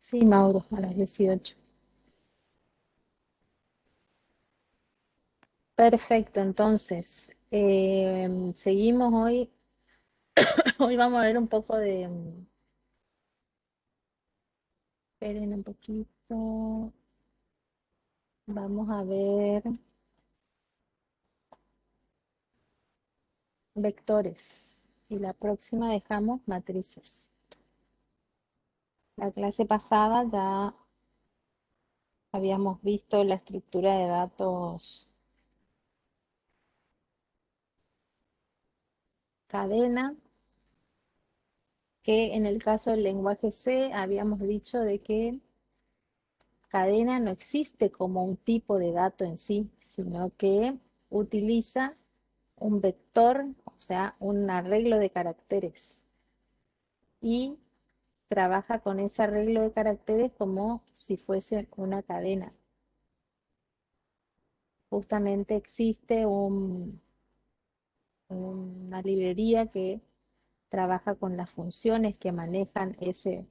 Sí, Mauro, a las 18. Perfecto, entonces, seguimos hoy. Hoy vamos a ver un poco de, esperen un poquito, vamos a ver vectores y la próxima dejamos matrices. La clase pasada ya habíamos visto la estructura de datos cadena, que en el caso del lenguaje C habíamos dicho de que cadena no existe como un tipo de dato en sí, sino que utiliza un vector, o sea, un arreglo de caracteres, y trabaja con ese arreglo de caracteres como si fuese una cadena. Justamente existe una librería que trabaja con las funciones que manejan ese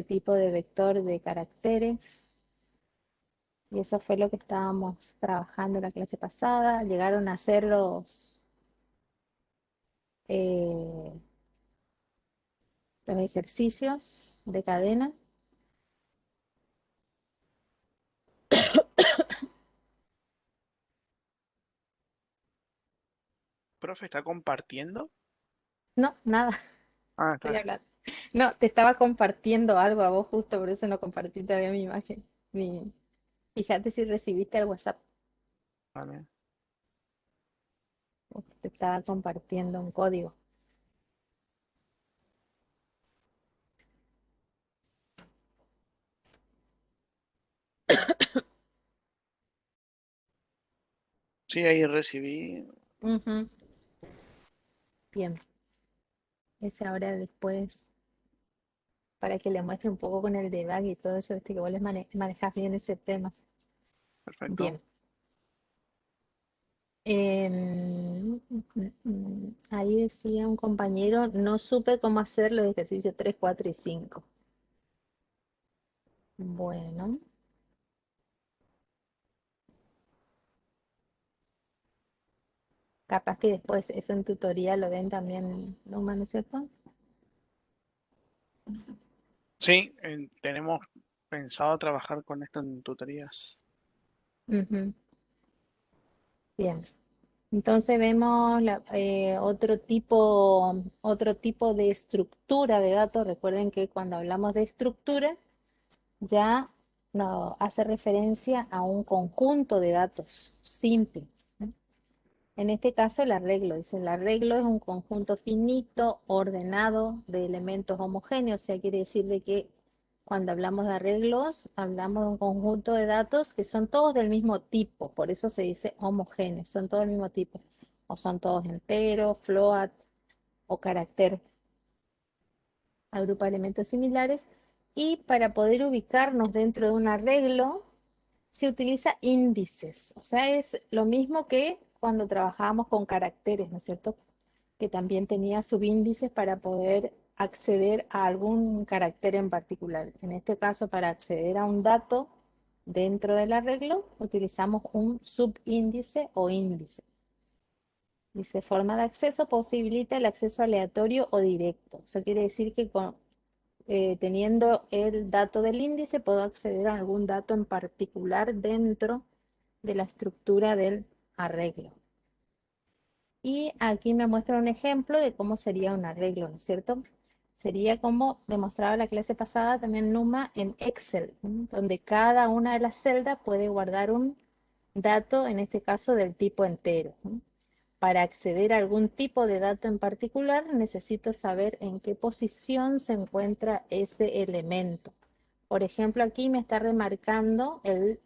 tipo de vector de caracteres. Y eso fue lo que estábamos trabajando en la clase pasada. Llegaron a hacer eh, los ejercicios de cadena. Profe, ¿está compartiendo? No, nada, Ah, estoy está. hablando. No, te estaba compartiendo algo a vos justo, por eso no compartí todavía mi imagen. Fíjate si recibiste el WhatsApp. Vale. Te estaba compartiendo un código. Sí, ahí recibí. Ujú. Bien, ese ahora después, para que le muestre un poco con el debug y todo eso, viste que vos les manejas bien ese tema. Perfecto. Bien. Ahí decía un compañero, no supe cómo hacer los ejercicios 3, 4 y 5. Bueno, capaz que después eso en tutoría lo ven también, ¿no, ¿no es cierto? Sí, tenemos pensado trabajar con esto en tutorías. Ujú. Bien. Entonces vemos otro tipo de estructura de datos. Recuerden que cuando hablamos de estructura ya no hace referencia a un conjunto de datos simples, ¿no? En este caso el arreglo, dice el arreglo es un conjunto finito, ordenado de elementos homogéneos, o sea, quiere decir de que cuando hablamos de arreglos, hablamos de un conjunto de datos que son todos del mismo tipo, por eso se dice homogéneo, son todos del mismo tipo, o son todos enteros, float o carácter, agrupa elementos similares, y para poder ubicarnos dentro de un arreglo, se utiliza índices, o sea, es lo mismo que cuando trabajábamos con caracteres, ¿no es cierto? Que también tenía subíndices para poder acceder a algún carácter en particular. En este caso, para acceder a un dato dentro del arreglo, utilizamos un subíndice o índice. Dice, forma de acceso posibilita el acceso aleatorio o directo. Eso quiere decir que teniendo el dato del índice, puedo acceder a algún dato en particular dentro de la estructura del arreglo. Y aquí me muestra un ejemplo de cómo sería un arreglo, ¿no es cierto? Sería como demostraba la clase pasada también Numa en Excel, ¿no? Donde cada una de las celdas puede guardar un dato, en este caso del tipo entero, ¿no? Para acceder a algún tipo de dato en particular, necesito saber en qué posición se encuentra ese elemento. Por ejemplo, aquí me está remarcando el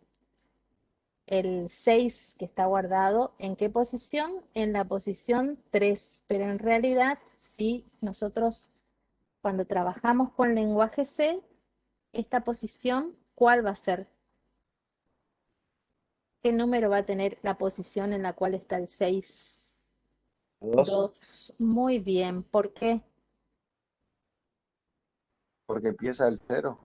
6 que está guardado. ¿En qué posición? En la posición 3. Pero en realidad, si nosotros cuando trabajamos con lenguaje C, esta posición, ¿cuál va a ser? ¿Qué número va a tener la posición en la cual está el 6? Dos, 2. Muy bien. ¿Por qué? porque empieza el cero.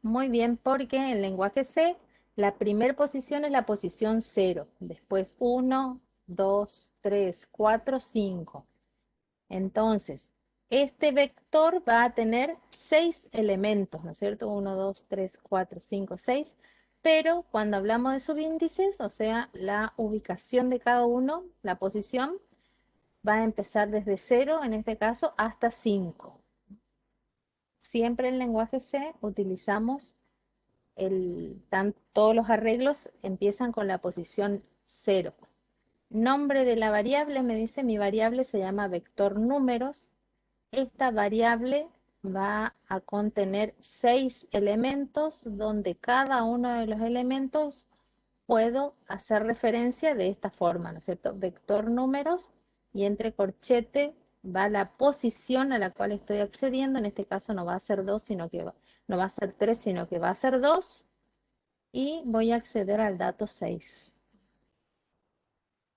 Muy bien, porque en lenguaje C, la primera posición es la posición cero. Después uno, 2, 3, 4, 5. Entonces, este vector va a tener 6 elementos, ¿no es cierto? Uno, 2, 3, 4, 5, 6. Pero cuando hablamos de subíndices, o sea, la ubicación de cada uno, la posición, va a empezar desde cero, en este caso, hasta 5. Siempre en lenguaje C utilizamos todos los arreglos empiezan con la posición cero. Nombre de la variable, me dice, mi variable se llama vector números. Esta variable va a contener 6 elementos donde cada uno de los elementos puedo hacer referencia de esta forma, ¿no es cierto? Vector números y entre corchete va la posición a la cual estoy accediendo. En este caso no va a ser 2, no va a ser 3, sino que va a ser 2 y voy a acceder al dato 6.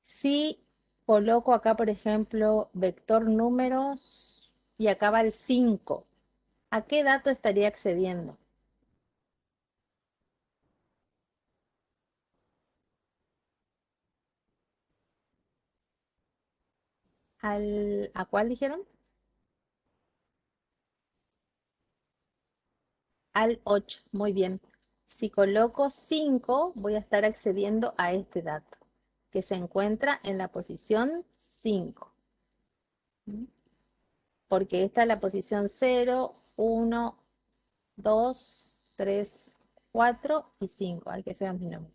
Si coloco acá, por ejemplo, vector números y acá va el 5, ¿a qué dato estaría accediendo? ¿A cuál dijeron? Al 8, muy bien. Si coloco 5, voy a estar accediendo a este dato, que se encuentra en la posición 5. Porque esta es la posición 0, 1, 2, 3, 4 y 5. Ay, qué feo mi nombre.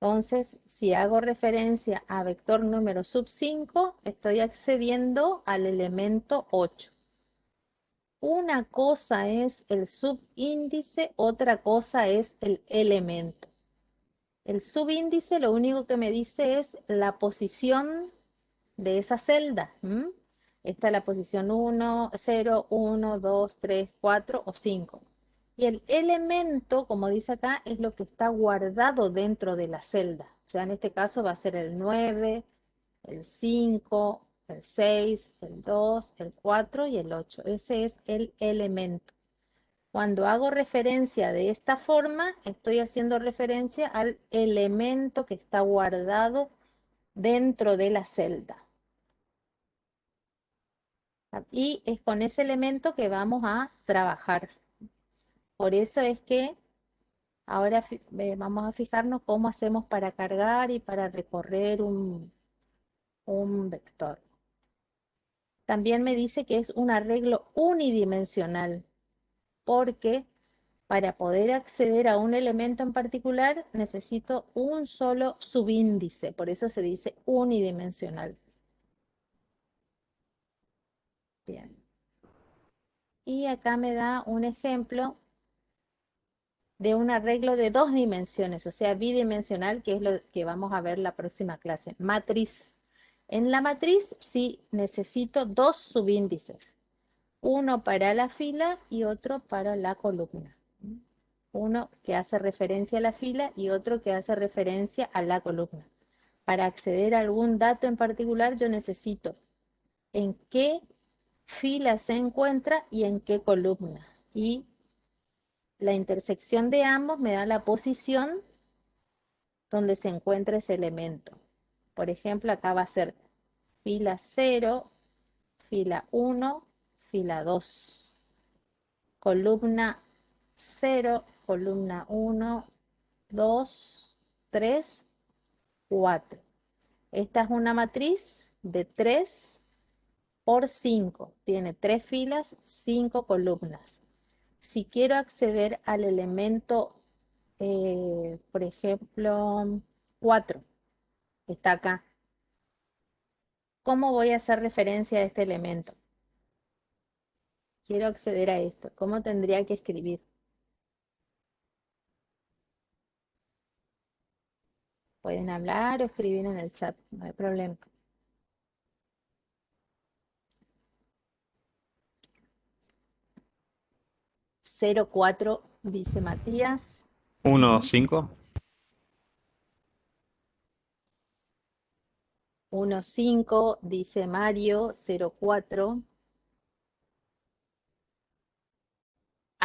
Entonces, si hago referencia a vector número sub 5, estoy accediendo al elemento 8. Una cosa es el subíndice, otra cosa es el elemento. El subíndice lo único que me dice es la posición de esa celda. Esta es la posición 1, 0, 1, 2, 3, 4 o 5. Y el elemento, como dice acá, es lo que está guardado dentro de la celda. O sea, en este caso va a ser el 9, el 5, el 6, el 2, el 4 y el 8. Ese es el elemento. Cuando hago referencia de esta forma, estoy haciendo referencia al elemento que está guardado dentro de la celda. Y es con ese elemento que vamos a trabajar. Por eso es que ahora vamos a fijarnos cómo hacemos para cargar y para recorrer un vector. También me dice que es un arreglo unidimensional, porque para poder acceder a un elemento en particular necesito un solo subíndice, por eso se dice unidimensional. Bien. Y acá me da un ejemplo de un arreglo de 2 dimensiones, o sea, bidimensional, que es lo que vamos a ver la próxima clase. Matriz. En la matriz sí necesito 2 subíndices, uno para la fila y otro para la columna. Uno que hace referencia a la fila y otro que hace referencia a la columna. Para acceder a algún dato en particular, yo necesito en qué fila se encuentra y en qué columna. Y la intersección de ambos me da la posición donde se encuentra ese elemento. Por ejemplo, acá va a ser fila 0, fila 1, fila 2. Columna 0, columna 1, 2, 3, 4. Esta es una matriz de 3 por 5. Tiene 3 filas, 5 columnas. Si quiero acceder al elemento, por ejemplo, 4, está acá. ¿Cómo voy a hacer referencia a este elemento? Quiero acceder a esto. ¿Cómo tendría que escribir? Pueden hablar o escribir en el chat, no hay problema. 04, dice Matías. 1, 5. 15, dice Mario. 04.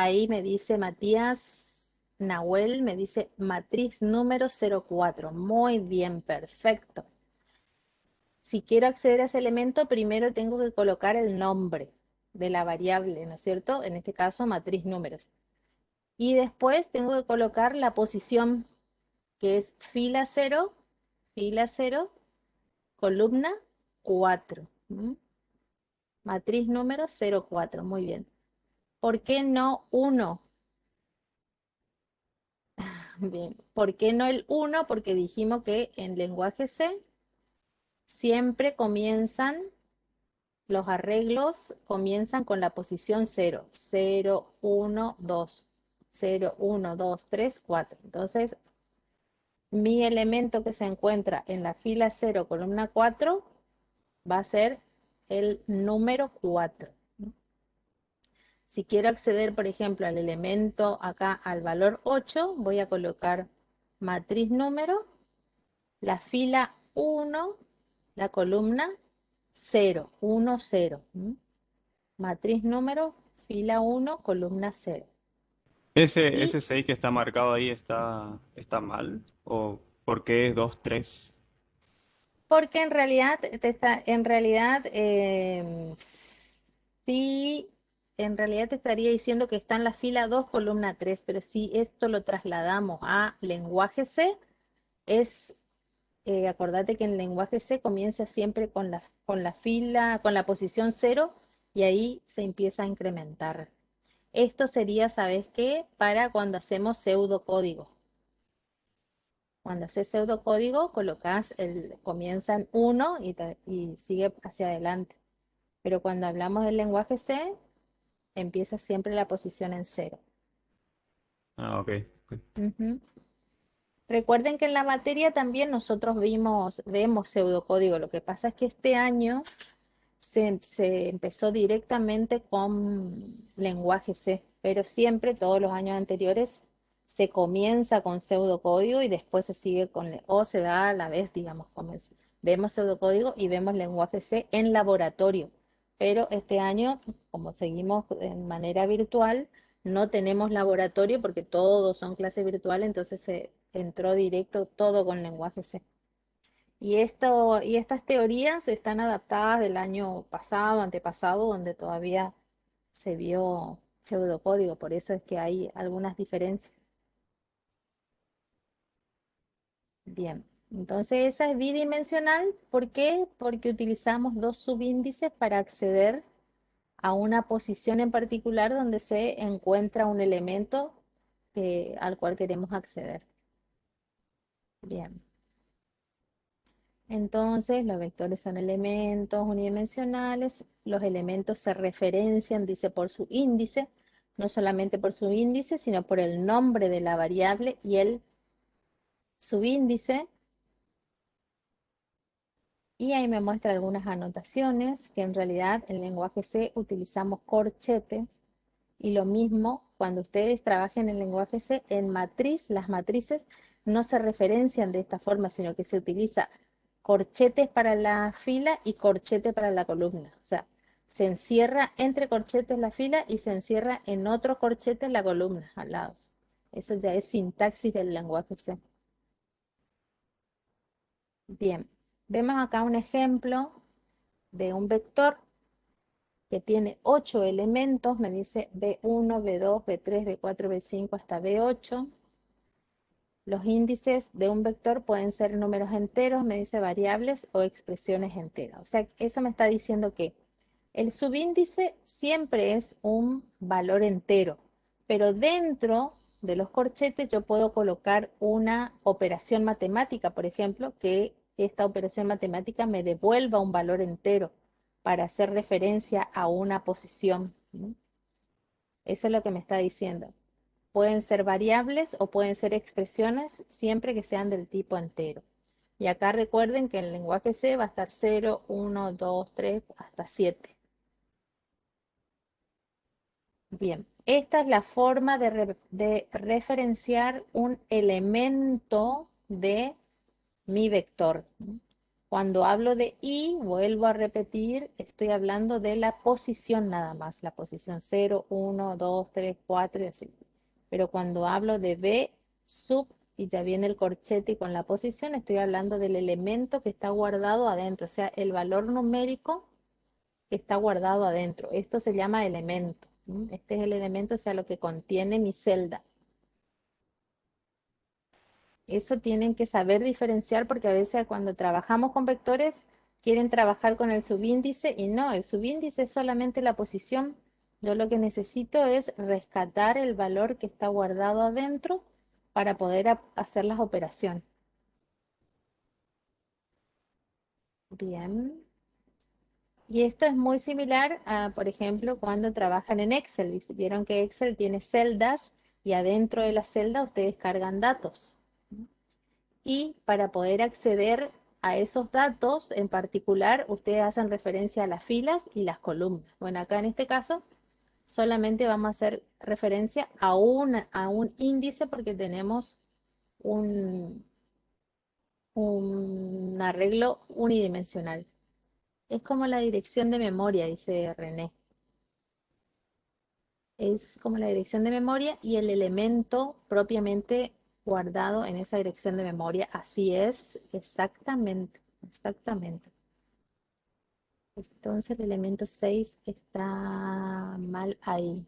ahí me dice Matías Nahuel, me dice matriz número 04. Muy bien, perfecto. Si quiero acceder a ese elemento, primero tengo que colocar el nombre de la variable, ¿no es cierto? En este caso, matriz números. Y después tengo que colocar la posición, que es fila 0, columna 4. Matriz número 04, muy bien. ¿Por qué no 1? Bien, ¿por qué no el 1? Porque dijimos que en lenguaje C siempre los arreglos comienzan con la posición 0, 0, 1, 2, 0, 1, 2, 3, 4. Entonces, mi elemento que se encuentra en la fila 0, columna 4, va a ser el número 4. Si quiero acceder, por ejemplo, al elemento acá, al valor 8, voy a colocar matriz número, la fila 1, la columna 0, 1, 0. Matriz número, fila 1, columna 0. Y Ese 6 que está marcado ahí está mal. ¿O por qué es 2 3? porque en realidad, sí, en realidad te estaría diciendo que está en la fila 2, columna 3, pero si esto lo trasladamos a lenguaje C, acordate que en lenguaje C comienza siempre con la fila, con la posición 0 y ahí se empieza a incrementar. Esto sería, ¿sabes qué? Para cuando hacemos pseudocódigo. Cuando haces pseudocódigo, comienza en 1 y sigue hacia adelante. Pero cuando hablamos del lenguaje C, empieza siempre la posición en 0. Ah, ok. Ok. Ujú. Recuerden que en la materia también nosotros vemos pseudocódigo. Lo que pasa es que este año se empezó directamente con lenguaje C, pero siempre, todos los años anteriores, se comienza con pseudocódigo y después se sigue o se da a la vez, digamos, vemos pseudocódigo y vemos lenguaje C en laboratorio. Pero este año, como seguimos en manera virtual, no tenemos laboratorio porque todos son clases virtuales, entonces se entró directo todo con lenguaje C. Y estas teorías están adaptadas del año pasado, antepasado, donde todavía se vio pseudocódigo, por eso es que hay algunas diferencias. Bien, entonces esa es bidimensional. ¿Por qué? Porque utilizamos dos subíndices para acceder a una posición en particular donde se encuentra un elemento al cual queremos acceder. Bien. Entonces, los vectores son elementos unidimensionales. Los elementos se referencian, dice, por su índice, no solamente por su índice, sino por el nombre de la variable y el subíndice. Y ahí me muestra algunas anotaciones, que en realidad en lenguaje C utilizamos corchetes. Y lo mismo cuando ustedes trabajen en lenguaje C, en matriz, las matrices no se referencian de esta forma, sino que se utiliza corchetes para la fila y corchete para la columna. O sea, se encierra entre corchetes la fila y se encierra en otro corchete la columna al lado. Eso ya es sintaxis del lenguaje C. Bien, vemos acá un ejemplo de un vector que tiene 8 elementos, me dice B1, B2, B3, B4, B5 hasta B8. Los índices de un vector pueden ser números enteros, me dice variables o expresiones enteras. O sea, eso me está diciendo que el subíndice siempre es un valor entero, pero dentro de los corchetes yo puedo colocar una operación matemática, por ejemplo, que esta operación matemática me devuelva un valor entero para hacer referencia a una posición. Eso es lo que me está diciendo. Pueden ser variables o pueden ser expresiones siempre que sean del tipo entero. Y acá recuerden que en el lenguaje C va a estar 0, 1, 2, 3, hasta 7. Bien, esta es la forma de referenciar un elemento de mi vector. Cuando hablo de y, vuelvo a repetir, estoy hablando de la posición nada más, la posición 0, 1, 2, 3, 4 y así. Pero cuando hablo de b sub y ya viene el corchete y con la posición, estoy hablando del elemento que está guardado adentro, o sea, el valor numérico que está guardado adentro. Esto se llama elemento. Este es el elemento, o sea, lo que contiene mi celda. Eso tienen que saber diferenciar porque a veces cuando trabajamos con vectores quieren trabajar con el subíndice y no, el subíndice es solamente la posición. Yo lo que necesito es rescatar el valor que está guardado adentro para poder hacer las operaciones. Bien. Y esto es muy similar a, por ejemplo, cuando trabajan en Excel. Vieron que Excel tiene celdas y adentro de la celda ustedes cargan datos. Y para poder acceder a esos datos en particular, ustedes hacen referencia a las filas y las columnas. Bueno, acá en este caso solamente vamos a hacer referencia a un índice porque tenemos un, un arreglo unidimensional. Es como la dirección de memoria, dice René. Es como la dirección de memoria y el elemento propiamente guardado en esa dirección de memoria. Así es, exactamente, exactamente. Entonces el elemento 6 está mal ahí.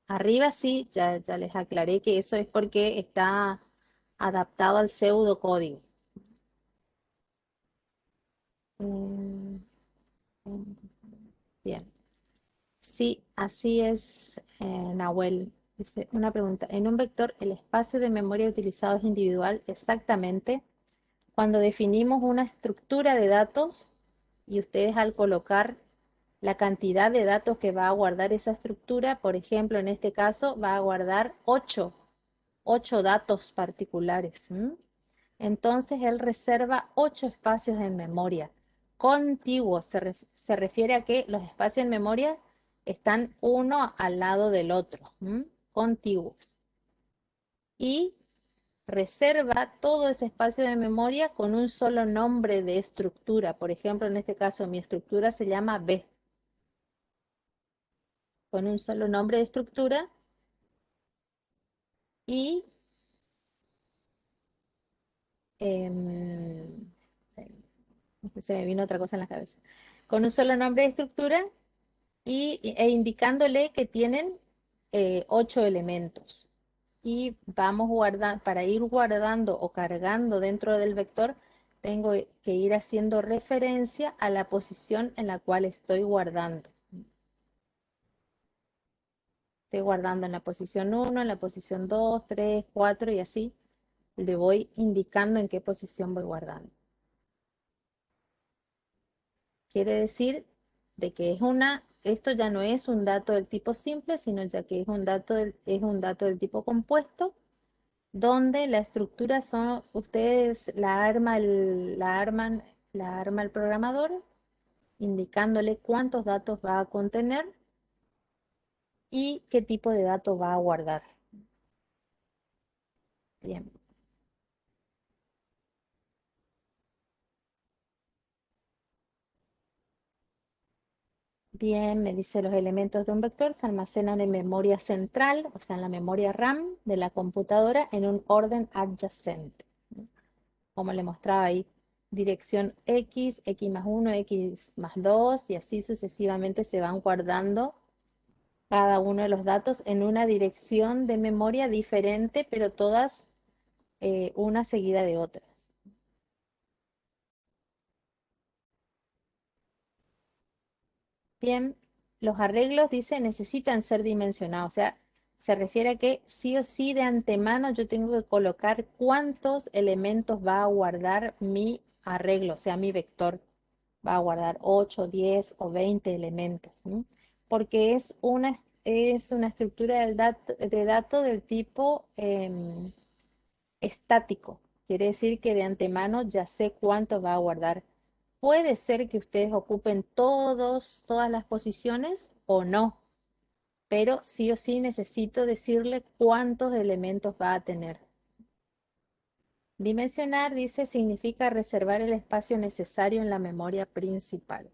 Arriba sí, ya les aclaré que eso es porque está adaptado al pseudocódigo. Mm, Bien. Sí, así es, Nahuel. Dice, una pregunta. En un vector, ¿el espacio de memoria utilizado es individual? Exactamente. Cuando definimos una estructura de datos y ustedes al colocar la cantidad de datos que va a guardar esa estructura, por ejemplo, en este caso va a guardar 8 datos particulares. Entonces él reserva 8 espacios en memoria contiguos. Se refiere a que los espacios en memoria están uno al lado del otro, contiguos. Y reserva todo ese espacio de memoria con un solo nombre de estructura. Por ejemplo, en este caso mi estructura se llama B, con un solo nombre de estructura y em, se me vino otra cosa en la cabeza. Con un solo nombre de estructura e indicándole que tienen 8 elementos. Y vamos guardando, para ir guardando o cargando dentro del vector, tengo que ir haciendo referencia a la posición en la cual estoy guardando. Estoy guardando en la posición 1, en la posición 2, 3, 4 y así le voy indicando en qué posición voy guardando. Quiere decir de que esto ya no es un dato del tipo simple, sino ya que es un dato del tipo compuesto, donde la estructura son, ustedes la arma el programador, indicándole cuántos datos va a contener y qué tipo de datos va a guardar. Bien. Bien, me dice los elementos de un vector se almacenan en memoria central, o sea, en la memoria RAM de la computadora en un orden adyacente. Como le mostraba ahí, dirección X, X más 1, X más 2 y así sucesivamente se van guardando cada uno de los datos en una dirección de memoria diferente, pero todas una seguida de otras. Bien, los arreglos, dice, necesitan ser dimensionados, o sea, se refiere a que sí o sí de antemano yo tengo que colocar cuántos elementos va a guardar mi arreglo, o sea, mi vector. Va a guardar 8, 10 o 20 elementos, porque es una estructura de datos del tipo estático. Quiere decir que de antemano ya sé cuánto va a guardar. Puede ser que ustedes ocupen todas las posiciones o no, pero sí o sí necesito decirle cuántos elementos va a tener. Dimensionar, dice, significa reservar el espacio necesario en la memoria principal.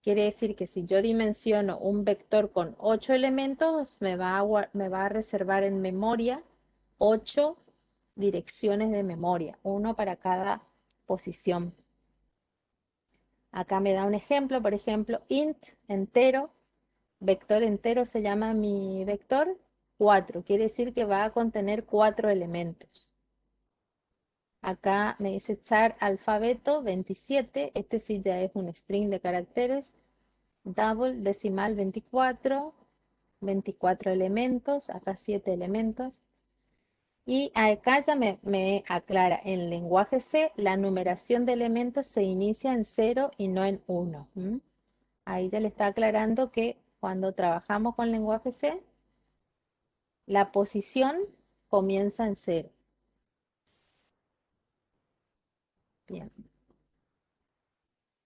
Quiere decir que si yo dimensiono un vector con 8 elementos, me va a reservar en memoria 8 direcciones de memoria, uno para cada posición. Acá me da un ejemplo, por ejemplo, int entero, vector entero se llama mi vector 4, quiere decir que va a contener 4 elementos. Acá me dice char alfabeto 27, este sí ya es un string de caracteres, double decimal 24, 24 elementos, acá 7 elementos. Y acá ya me aclara, en lenguaje C la numeración de elementos se inicia en 0 y no en 1. Ahí ya le está aclarando que cuando trabajamos con lenguaje C, la posición comienza en 0. Bien.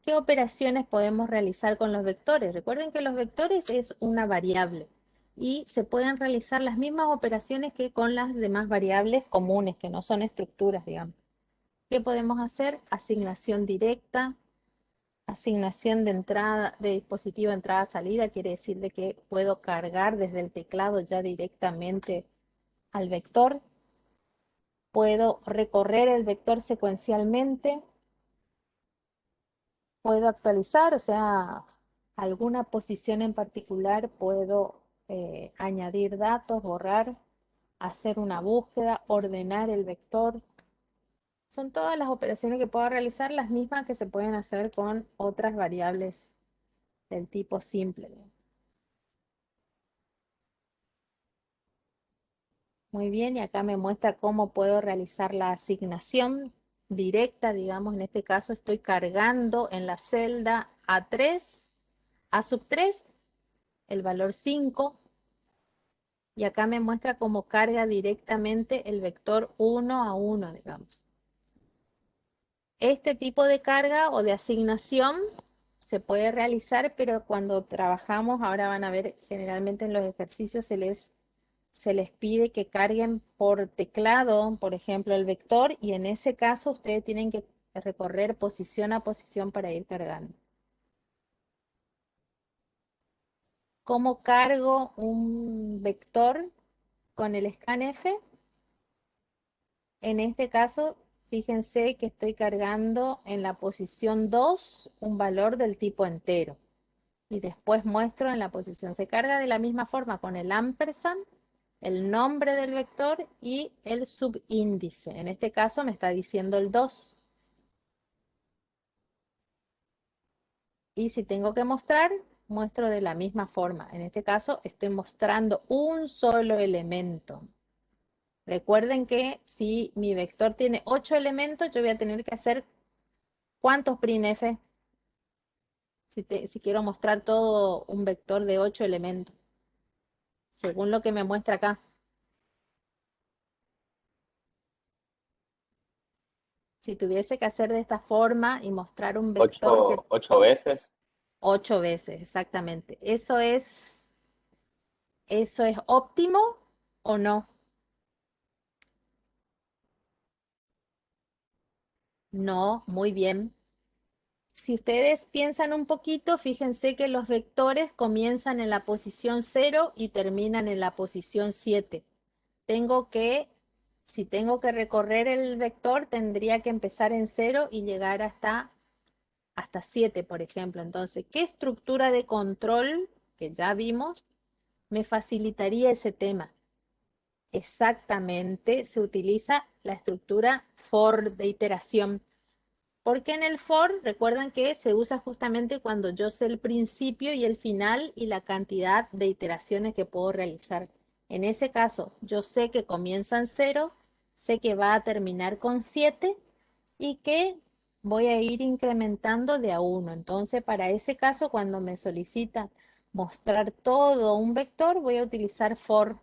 ¿Qué operaciones podemos realizar con los vectores? Recuerden que los vectores es una variable y se pueden realizar las mismas operaciones que con las demás variables comunes, que no son estructuras, digamos. ¿Qué podemos hacer? Asignación directa, asignación de entrada, de dispositivo entrada-salida, quiere decir de que puedo cargar desde el teclado ya directamente al vector. Puedo recorrer el vector secuencialmente. Puedo actualizar, o sea, alguna posición en particular puedo añadir datos, borrar, hacer una búsqueda, ordenar el vector. Son todas las operaciones que puedo realizar, las mismas que se pueden hacer con otras variables del tipo simple. Muy bien, y acá me muestra cómo puedo realizar la asignación directa, digamos, en este caso estoy cargando en la celda A3, A sub 3, el valor 5, y acá me muestra cómo carga directamente el vector 1 a 1, digamos. Este tipo de carga o de asignación se puede realizar, pero cuando trabajamos, ahora van a ver, generalmente en los ejercicios se les pide que carguen por teclado, por ejemplo, el vector, y en ese caso ustedes tienen que recorrer posición a posición para ir cargando. ¿Cómo cargo un vector con el scanf? En este caso, fíjense que estoy cargando en la posición 2 un valor del tipo entero. Y después muestro en la posición. Se carga de la misma forma con el ampersand, el nombre del vector y el subíndice. En este caso me está diciendo el 2. Y si tengo que mostrar, muestro de la misma forma. En este caso estoy mostrando un solo elemento. Recuerden que si mi vector tiene 8 elementos, yo voy a tener que hacer ¿cuántos printf? Si quiero mostrar todo un vector de 8 elementos, según lo que me muestra acá. Si tuviese que hacer de esta forma y mostrar un vector que Ocho veces. 8 veces, exactamente. ¿Eso es óptimo o no? No, muy bien. Si ustedes piensan un poquito, fíjense que los vectores comienzan en la posición 0 y terminan en la posición 7. Si tengo que recorrer el vector, tendría que empezar en 0 y llegar hasta 7, por ejemplo. Entonces, ¿qué estructura de control, que ya vimos, me facilitaría ese tema? Exactamente, se utiliza la estructura for de iteración. Porque en el for, recuerdan que se usa justamente cuando yo sé el principio y el final y la cantidad de iteraciones que puedo realizar. En ese caso, yo sé que comienza en 0, sé que va a terminar con 7 y que voy a ir incrementando de a 1. Entonces, para ese caso, cuando me solicitan mostrar todo un vector, voy a utilizar for.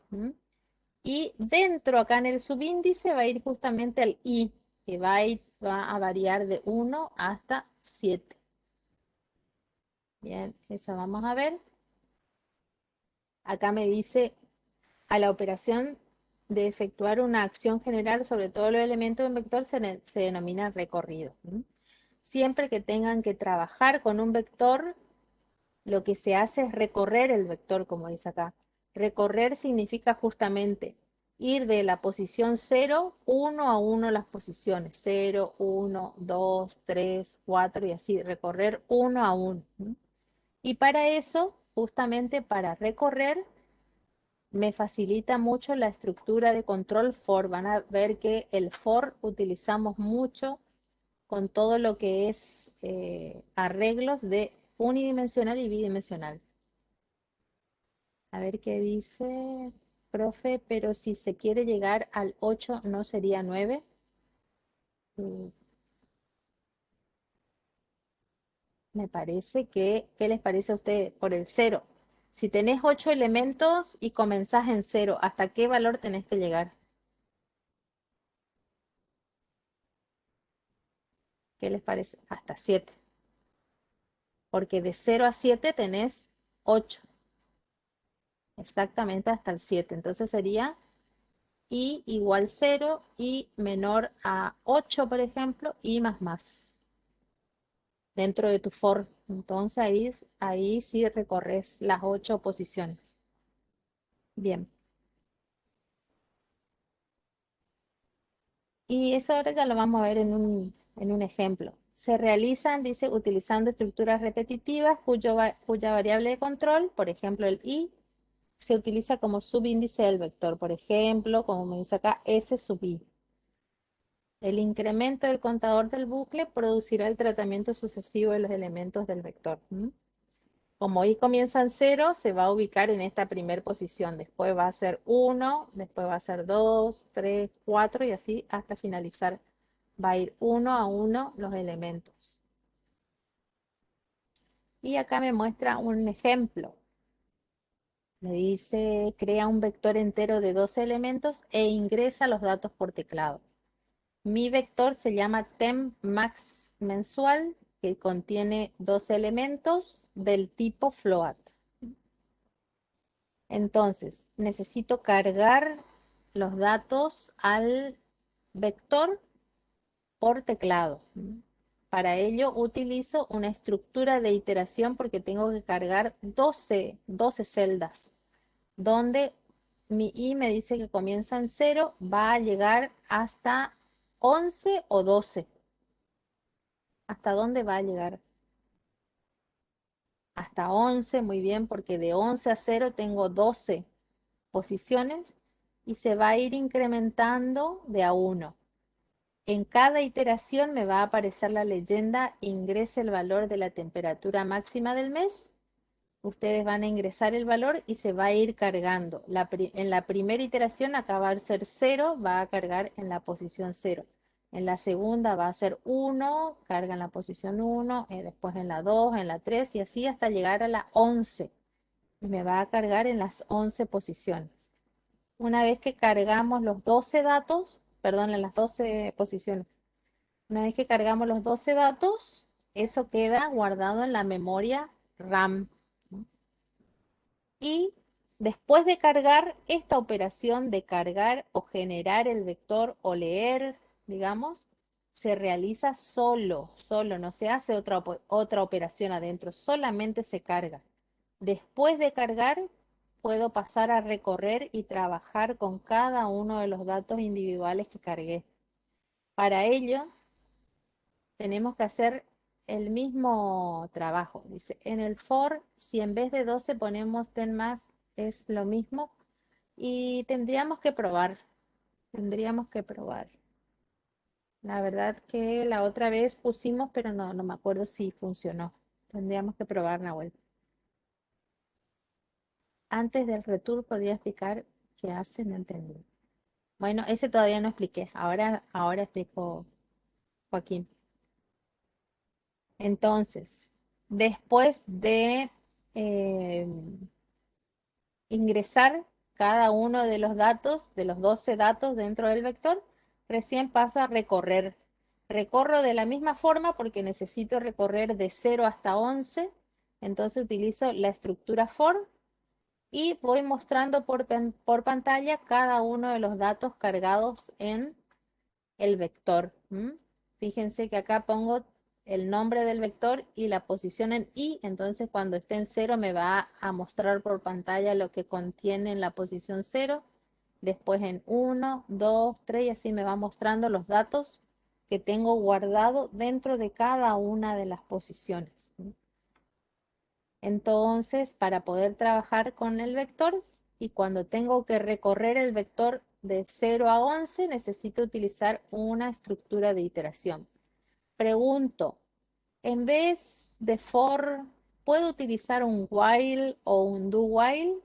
Y dentro, acá en el subíndice, va a ir justamente el i, que va a variar de 1 hasta 7. Bien, esa vamos a ver. Acá me dice, a la operación de efectuar una acción general sobre todos los elementos de un vector se denomina recorrido. Siempre que tengan que trabajar con un vector, lo que se hace es recorrer el vector, como dice acá. Recorrer significa justamente ir de la posición 0, 1 a 1 las posiciones. 0, 1, 2, 3, 4 y así. Recorrer 1 a 1. Y para eso, justamente para recorrer, me facilita mucho la estructura de control for. Van a ver que el for utilizamos mucho con todo lo que es arreglos de unidimensional y bidimensional. A ver qué dice, profe, pero si se quiere llegar al 8, ¿no sería 9? Me parece que, ¿qué les parece a ustedes? Por el 0. Si tenés 8 elementos y comenzás en 0, ¿hasta qué valor tenés que llegar? ¿Qué les parece? Hasta 7. Porque de 0 a 7 tenés 8. Exactamente hasta el 7. Entonces sería i igual 0 y menor a 8, por ejemplo, y más dentro de tu for. Entonces ahí sí recorres las 8 posiciones. Bien. Y eso ahora ya lo vamos a ver en un ejemplo. Se realizan, dice, utilizando estructuras repetitivas cuya variable de control, por ejemplo el i, se utiliza como subíndice del vector. Por ejemplo, como me dice acá, s sub i. El incremento del contador del bucle producirá el tratamiento sucesivo de los elementos del vector. Como i comienza en 0, se va a ubicar en esta primera posición. Después va a ser 1, después va a ser 2, 3, 4 y así hasta finalizar. Va a ir uno a uno los elementos. Y acá me muestra un ejemplo. Me dice, crea un vector entero de 12 elementos e ingresa los datos por teclado. Mi vector se llama tempMax mensual, que contiene 12 elementos del tipo float. Entonces, necesito cargar los datos al vector por teclado. Para ello utilizo una estructura de iteración porque tengo que cargar 12 celdas, donde mi i me dice que comienza en 0, va a llegar hasta 11 o 12. ¿Hasta dónde va a llegar? Hasta 11, muy bien, porque de 11 a 0 tengo 12 posiciones y se va a ir incrementando de a 1. En cada iteración me va a aparecer la leyenda, ingrese el valor de la temperatura máxima del mes. Ustedes van a ingresar el valor y se va a ir cargando. En la primera iteración acá va a ser 0, va a cargar en la posición 0. En la segunda va a ser 1, carga en la posición 1, después en la 2, en la 3 y así hasta llegar a la 11. Y me va a cargar en las 11 posiciones. Una vez que cargamos los 12 datos, perdón, en las 12 posiciones. Una vez que cargamos los 12 datos, eso queda guardado en la memoria RAM. Y después de cargar, esta operación de cargar o generar el vector o leer, digamos, se realiza solo, no se hace otra operación adentro, solamente se carga. Después de cargar, puedo pasar a recorrer y trabajar con cada uno de los datos individuales que cargué. Para ello, tenemos que hacer el mismo trabajo. Dice, en el for, si en vez de 12 ponemos 10 más, es lo mismo. Y tendríamos que probar. La verdad que la otra vez pusimos, pero no me acuerdo si funcionó. Tendríamos que probar, Nahuel. Antes del return podría explicar qué hace, no entendí. Bueno, ese todavía no expliqué. Ahora explico, Joaquín. Entonces, después de eh, ingresar cada uno de los datos, de los 12 datos dentro del vector, recién paso a recorrer. Recorro de la misma forma porque necesito recorrer de 0 hasta 11, entonces utilizo la estructura for y voy mostrando por pantalla cada uno de los datos cargados en el vector. Fíjense que acá pongo el nombre del vector y la posición en i, entonces cuando esté en 0 me va a mostrar por pantalla lo que contiene en la posición 0, después en 1, 2, 3 y así me va mostrando los datos que tengo guardado dentro de cada una de las posiciones. Entonces, para poder trabajar con el vector y cuando tengo que recorrer el vector de 0 a 11, necesito utilizar una estructura de iteración. Pregunto, en vez de for, ¿puedo utilizar un while o un do while?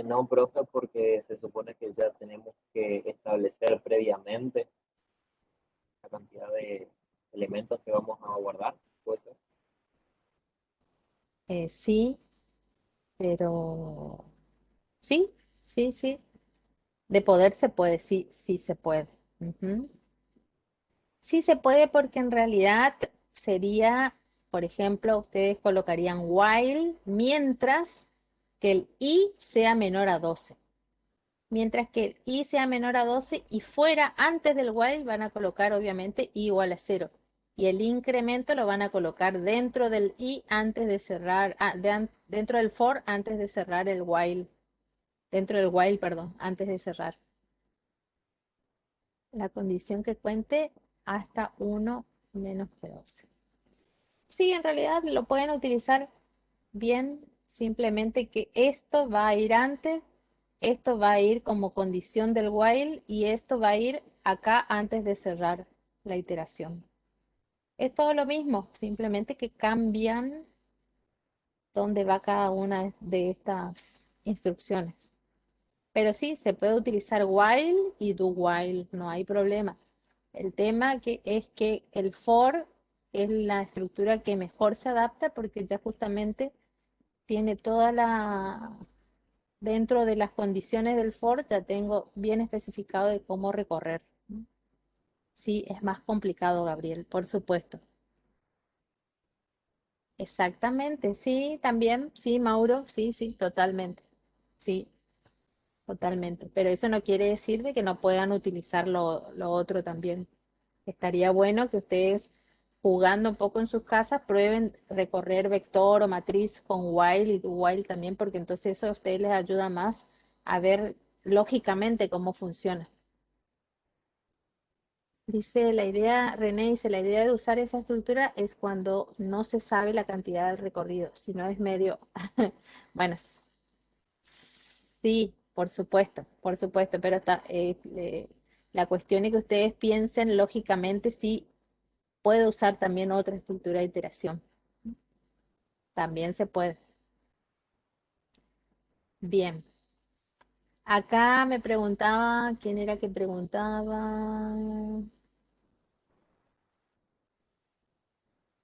No, profe, porque se supone que ya tenemos que establecer previamente la cantidad de elementos que vamos a guardar. Pues, Sí, pero sí, sí, sí. De poder se puede, sí, sí se puede. Ujú. Sí se puede porque en realidad sería, por ejemplo, ustedes colocarían while mientras que el i sea menor a 12. Mientras que el i sea menor a 12 y fuera antes del while van a colocar obviamente i igual a 0. Y el incremento lo van a colocar dentro del i antes de cerrar, dentro del for antes de cerrar el while, dentro del while, perdón, antes de cerrar. La condición que cuente hasta 1 menos que 12. Sí, en realidad lo pueden utilizar bien, simplemente que esto va a ir antes, esto va a ir como condición del while y esto va a ir acá antes de cerrar la iteración. Es todo lo mismo, simplemente que cambian dónde va cada una de estas instrucciones. Pero sí, se puede utilizar while y do while, no hay problema. El tema es que el for es la estructura que mejor se adapta porque ya justamente tiene toda la, dentro de las condiciones del for ya tengo bien especificado de cómo recorrer. Sí, es más complicado, Gabriel, por supuesto. Exactamente, sí, también, sí, Mauro, sí, sí, totalmente. Sí, totalmente. Pero eso no quiere decir de que no puedan utilizar lo otro también. Estaría bueno que ustedes, jugando un poco en sus casas, prueben recorrer vector o matriz con while y do while también, porque entonces eso a ustedes les ayuda más a ver lógicamente cómo funciona. Dice la idea, René dice, la idea de usar esa estructura es cuando no se sabe la cantidad del recorrido, si no es medio, bueno, sí, por supuesto, pero la cuestión es que ustedes piensen lógicamente si puede usar también otra estructura de iteración. También se puede. Bien. Acá me preguntaba, ¿quién era que preguntaba?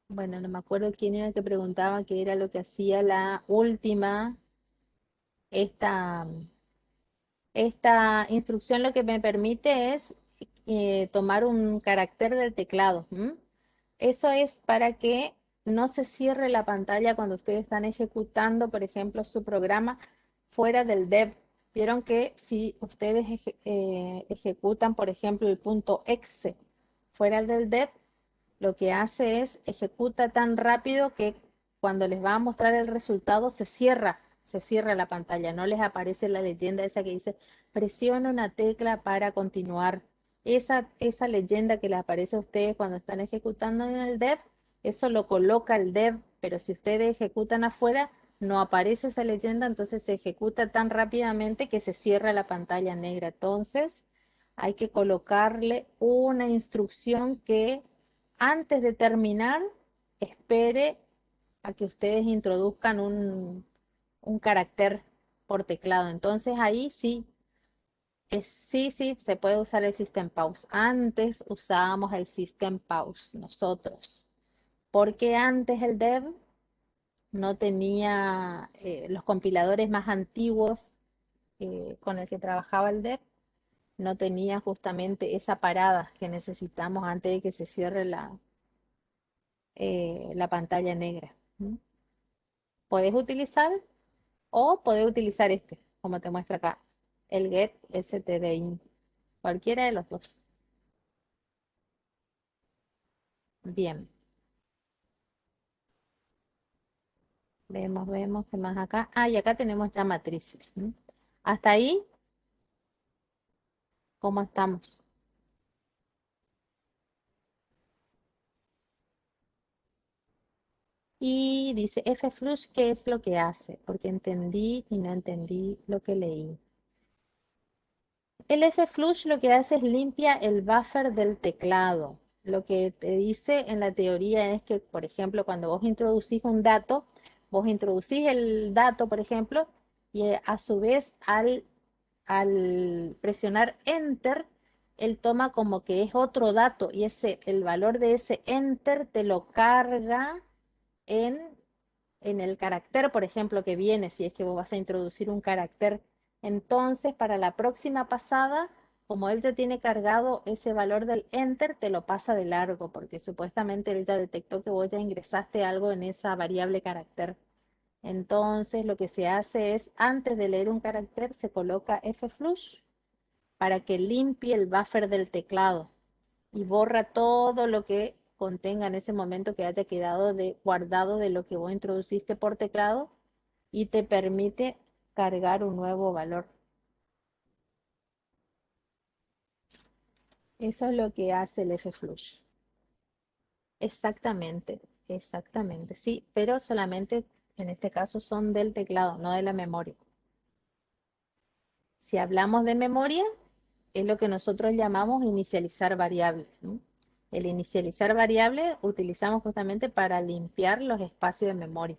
Bueno, no me acuerdo quién era que preguntaba qué era lo que hacía la última. Esta, esta instrucción lo que me permite es tomar un carácter del teclado. Eso es para que no se cierre la pantalla cuando ustedes están ejecutando, por ejemplo, su programa fuera del dev. Vieron que si ustedes ejecutan, por ejemplo, el punto exe fuera del dev, lo que hace es ejecuta tan rápido que cuando les va a mostrar el resultado se cierra la pantalla, no les aparece la leyenda esa que dice presiona una tecla para continuar. Esa leyenda que les aparece a ustedes cuando están ejecutando en el dev, eso lo coloca el dev, pero si ustedes ejecutan afuera, no aparece esa leyenda, entonces se ejecuta tan rápidamente que se cierra la pantalla negra. Entonces, hay que colocarle una instrucción que antes de terminar, espere a que ustedes introduzcan un carácter por teclado. Entonces ahí sí, sí, sí, se puede usar el System Pause. Antes usábamos el System Pause nosotros, porque antes el dev no tenía los compiladores más antiguos con el que trabajaba el dev no tenía justamente esa parada que necesitamos antes de que se cierre la pantalla negra. ¿Mm? Podés utilizar o podés utilizar este, como te muestra acá, el Get STDIN, cualquiera de los dos. Bien, vemos qué más acá. Ah, y acá tenemos ya matrices. ¿Mm? Hasta ahí, ¿cómo estamos? Y dice Flush, ¿qué es lo que hace? Porque entendí y no entendí lo que leí. El Flush lo que hace es limpia el buffer del teclado. Lo que te dice en la teoría es que, por ejemplo, cuando vos introducís un dato, vos introducís el dato, por ejemplo, y a su vez al presionar Enter, él toma como que es otro dato y el valor de ese Enter te lo carga en el carácter, por ejemplo, que viene, si es que vos vas a introducir un carácter. Entonces, para la próxima pasada, como él ya tiene cargado ese valor del enter, te lo pasa de largo, porque supuestamente él ya detectó que vos ya ingresaste algo en esa variable carácter. Entonces, lo que se hace es, antes de leer un carácter, se coloca flush para que limpie el buffer del teclado y borra todo lo que contenga en ese momento que haya quedado guardado de lo que vos introduciste por teclado y te permite cargar un nuevo valor. Eso es lo que hace el flush. Exactamente, exactamente, sí, pero solamente en este caso son del teclado, no de la memoria. Si hablamos de memoria, es lo que nosotros llamamos inicializar variable, ¿no? El inicializar variable utilizamos justamente para limpiar los espacios de memoria.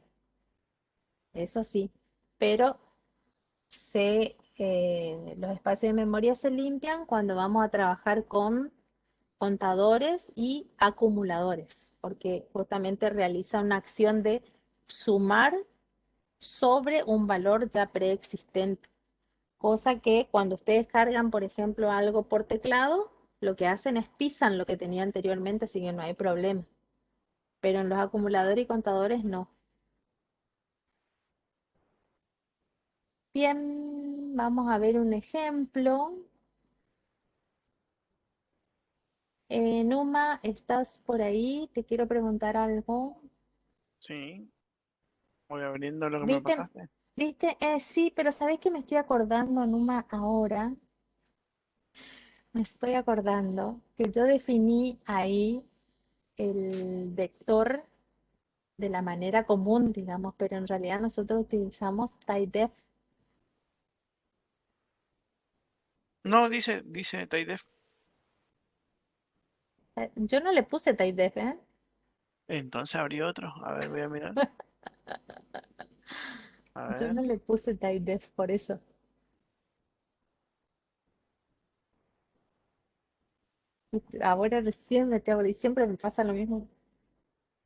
Eso sí, pero los espacios de memoria se limpian cuando vamos a trabajar con contadores y acumuladores, porque justamente realiza una acción de sumar sobre un valor ya preexistente. Cosa que cuando ustedes cargan, por ejemplo, algo por teclado, lo que hacen es pisan lo que tenía anteriormente, así que no hay problema. Pero en los acumuladores y contadores no. Bien, vamos a ver un ejemplo. Numa, ¿estás por ahí? Te quiero preguntar algo. Sí, voy abriendo lo que me ¿Viste? pasaste. ¿Viste? Sí, pero ¿sabés que me estoy acordando, Numa, ahora? Me estoy acordando que yo definí ahí el vector de la manera común, digamos, pero en realidad nosotros utilizamos typedef. No, dice TypeDef. Yo no le puse typedef, ¿eh? Entonces abrí otro. A ver, voy a mirar. A Yo ver. no le puse typedef por eso. Ahora recién me tengo, y siempre me pasa lo mismo.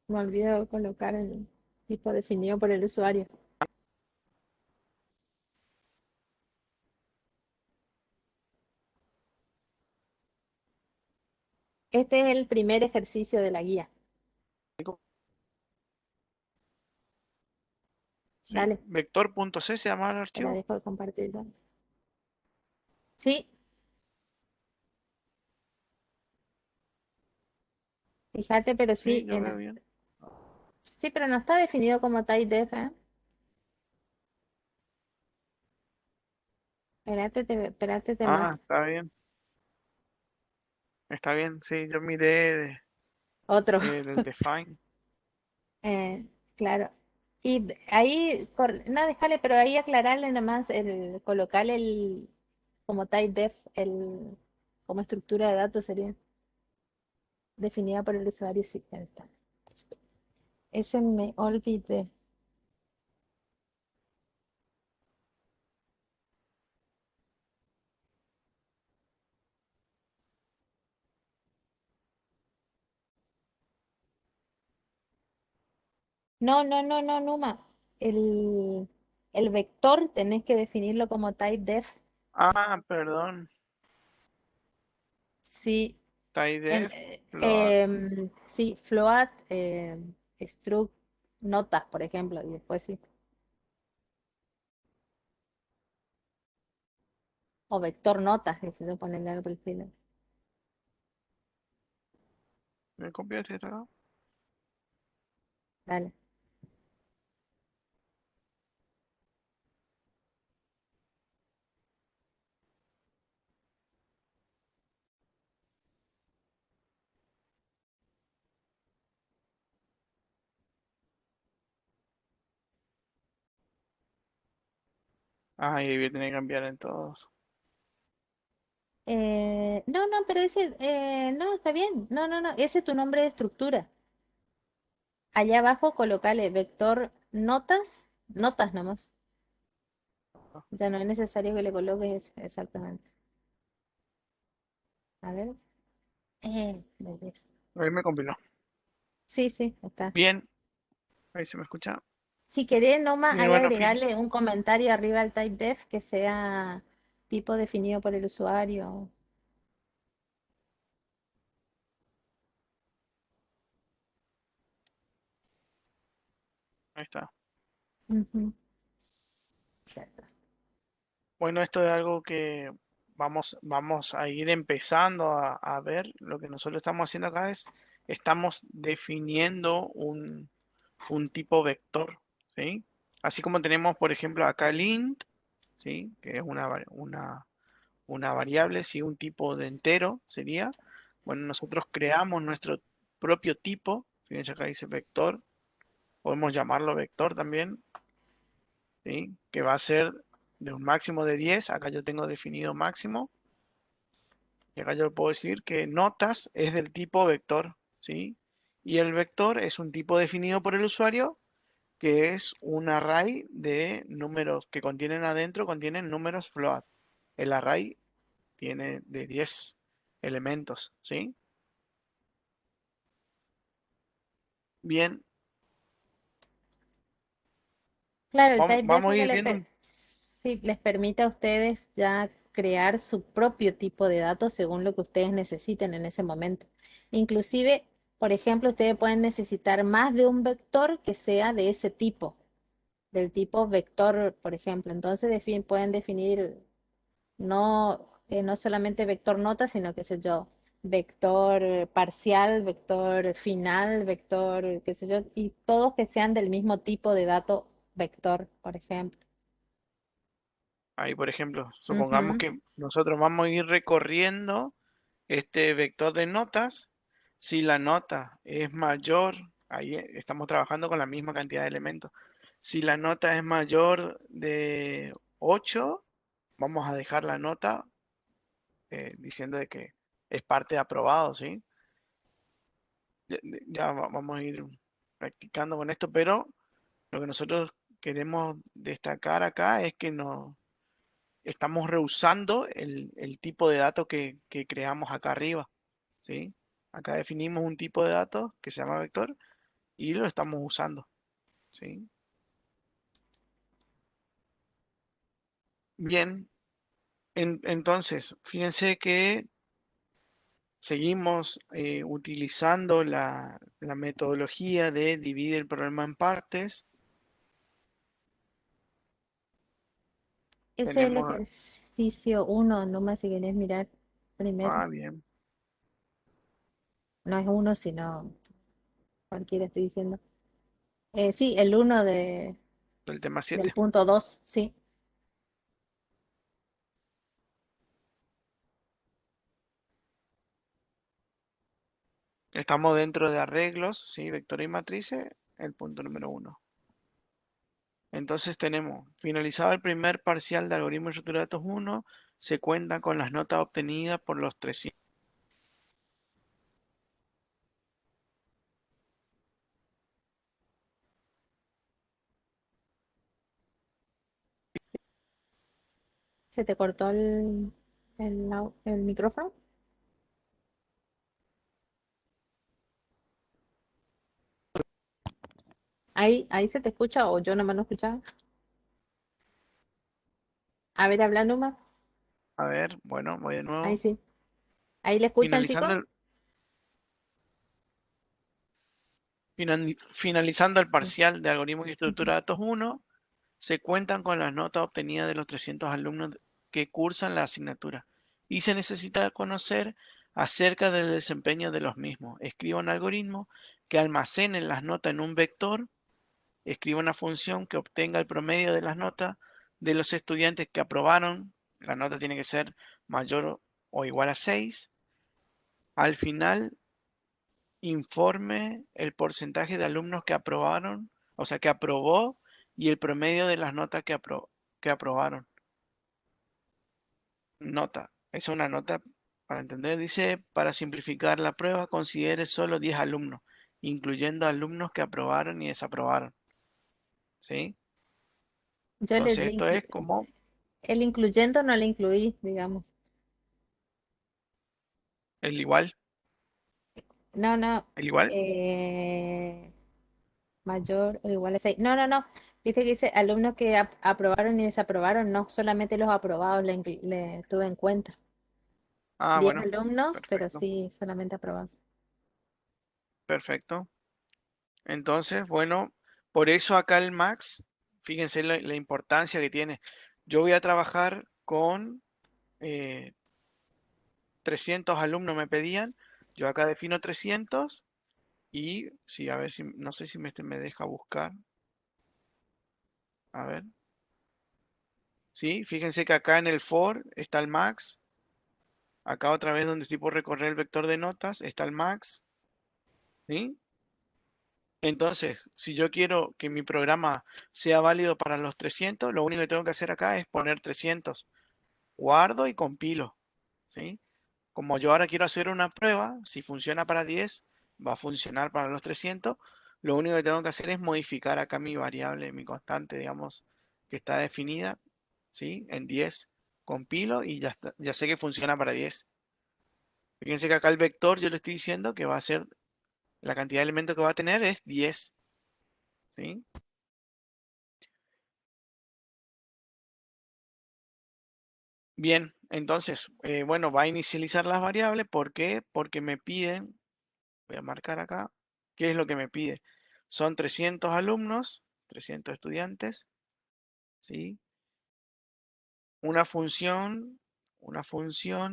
Me olvido colocar el tipo definido por el usuario. Este es el primer ejercicio de la guía. Sí, Dale, vector.c se llama el te la archivo. dejo de compartir. Sí, fíjate, pero Sí, sí, yo veo bien. sí, pero no está definido como typedef, ¿eh? Espérate, te Ah, muestro. está bien. Está bien, sí, yo miré Otro. el define. Eh, claro. Y ahí, no, déjale, pero ahí aclararle nomás, colocarle como typedef, como estructura de datos sería definida por el usuario. Sí, ahí está. Ese me olvidé. No, Numa. El vector tenés que definirlo como typedef. Ah, perdón. Sí, typedef, float. sí, float, struct, notas, por ejemplo, y después sí. O vector notas, que se ponerle algo por el estilo. ¿Me copiaste esto? Dale. Ah, y voy a tener que cambiar en todos. No, no, pero ese, no, está bien. No, no, no, ese es tu nombre de estructura. Allá abajo colocale vector notas, notas nomás. Ya no es necesario que le coloques exactamente. A ver. Belleza. Ahí me compiló. Sí, sí, está. Bien, ahí se me escucha. Si querés, nomás Bien, ahí bueno, fin. agregarle un comentario arriba al typedef que sea tipo definido por el usuario. Ahí está. Ujú, ya está. Bueno, esto es algo que vamos a ir empezando a ver. Lo que nosotros estamos haciendo acá es, estamos definiendo un tipo vector, ¿sí? Así como tenemos, por ejemplo, acá el int, ¿sí? Que es una variable, ¿sí? Un tipo de entero sería. Bueno, nosotros creamos nuestro propio tipo. Fíjense acá dice vector. Podemos llamarlo vector también, ¿sí? Que va a ser de un máximo de 10. Acá yo tengo definido máximo. Y acá yo puedo decir que notas es del tipo vector, ¿sí? Y el vector es un tipo definido por el usuario que es un array de números que contienen adentro, contienen números float. El array tiene de 10 elementos, ¿sí? Bien, Claro, el vamos, typedef vamos a lo que ir viendo sí, les permite a ustedes ya crear su propio tipo de datos según lo que ustedes necesiten en ese momento. Inclusive, por ejemplo, ustedes pueden necesitar más de un vector que sea de ese tipo, del tipo vector, por ejemplo. Entonces pueden definir no solamente vector nota, sino que sé yo, vector parcial, vector final, vector, qué sé yo, y todos que sean del mismo tipo de dato vector, por ejemplo. ahí, por ejemplo, supongamos Ujú. que nosotros vamos a ir recorriendo este vector de notas. Si la nota es mayor, ahí estamos trabajando con la misma cantidad de elementos. Si la nota es mayor de 8, vamos a dejar la nota diciendo de que es parte de aprobado, ¿sí? Vamos a ir practicando con esto, pero lo que nosotros queremos destacar acá es que no estamos rehusando el tipo de datos que creamos acá arriba, ¿sí? Acá definimos un tipo de datos que se llama vector y lo estamos usando, ¿sí? Bien, entonces, fíjense que seguimos utilizando la metodología de dividir el problema en partes. Ese es el Tenemos, ejercicio uno, nomás si querés mirar primero. bien, No es uno, sino cualquiera estoy diciendo. Sí, el uno el tema del 7. punto 2, sí. Estamos dentro de arreglos, ¿sí? Vectores y matrices, el punto número 1. Entonces tenemos finalizado el primer parcial de algoritmo de estructura de datos 1, se cuenta con las notas obtenidas por los 300. ¿Se te cortó el micrófono? Ahí se te escucha o yo nomás no escuchaba. A ver, habla nomás. A ver, bueno, voy de Ahí nuevo. sí. ¿Ahí le escuchan, Finalizando chicos? finalizando el Sí. parcial de algoritmos y estructura Ujú. de datos 1, se cuentan con las notas obtenidas de los 300 alumnos que cursan la asignatura y se necesita conocer acerca del desempeño de los mismos. Escriba un algoritmo que almacene las notas en un vector, escriba una función que obtenga el promedio de las notas de los estudiantes que aprobaron. La nota tiene que ser mayor o igual a 6. Al final, informe el porcentaje de alumnos que aprobaron, o sea, que aprobó y el promedio de las notas que aprobaron. Nota. Esa es una nota para entender. Dice, para simplificar la prueba, considere solo 10 alumnos, incluyendo alumnos que aprobaron y desaprobaron. ¿Sí? Yo Entonces, esto es como el incluyendo no le incluí, digamos. el igual, No, no. el igual. eh, Mayor o igual a 6. No, no, no. Viste que dice alumnos que aprobaron y desaprobaron. No, solamente los aprobados le tuve en cuenta. Ah, 10 bueno, alumnos, pero perfecto, sí, solamente aprobados. perfecto. Entonces, bueno, por eso acá el Max, fíjense la importancia que tiene. Yo voy a trabajar con 300 alumnos me pedían, yo acá defino 300 y sí, a ver si, no sé si me deja buscar. A ver, sí, fíjense que acá en el for está el Max, acá otra vez donde estoy por recorrer el vector de notas está el Max, ¿sí? Entonces, si yo quiero que mi programa sea válido para los 300, lo único que tengo que hacer acá es poner 300. Guardo y compilo, ¿sí? Como yo ahora quiero hacer una prueba, si funciona para 10, va a funcionar para los 300. Lo único que tengo que hacer es modificar acá mi variable, mi constante, digamos, que está definida, ¿sí? En 10. Compilo y ya está, ya sé que funciona para 10. Fíjense que acá el vector yo le estoy diciendo que va a ser, la cantidad de elementos que va a tener es 10, ¿sí? Bien, entonces, bueno, va a inicializar las variables. ¿Por qué? Porque me piden, voy a marcar acá, ¿qué es lo que me pide? Son 300 alumnos, 300 estudiantes, ¿sí? Una función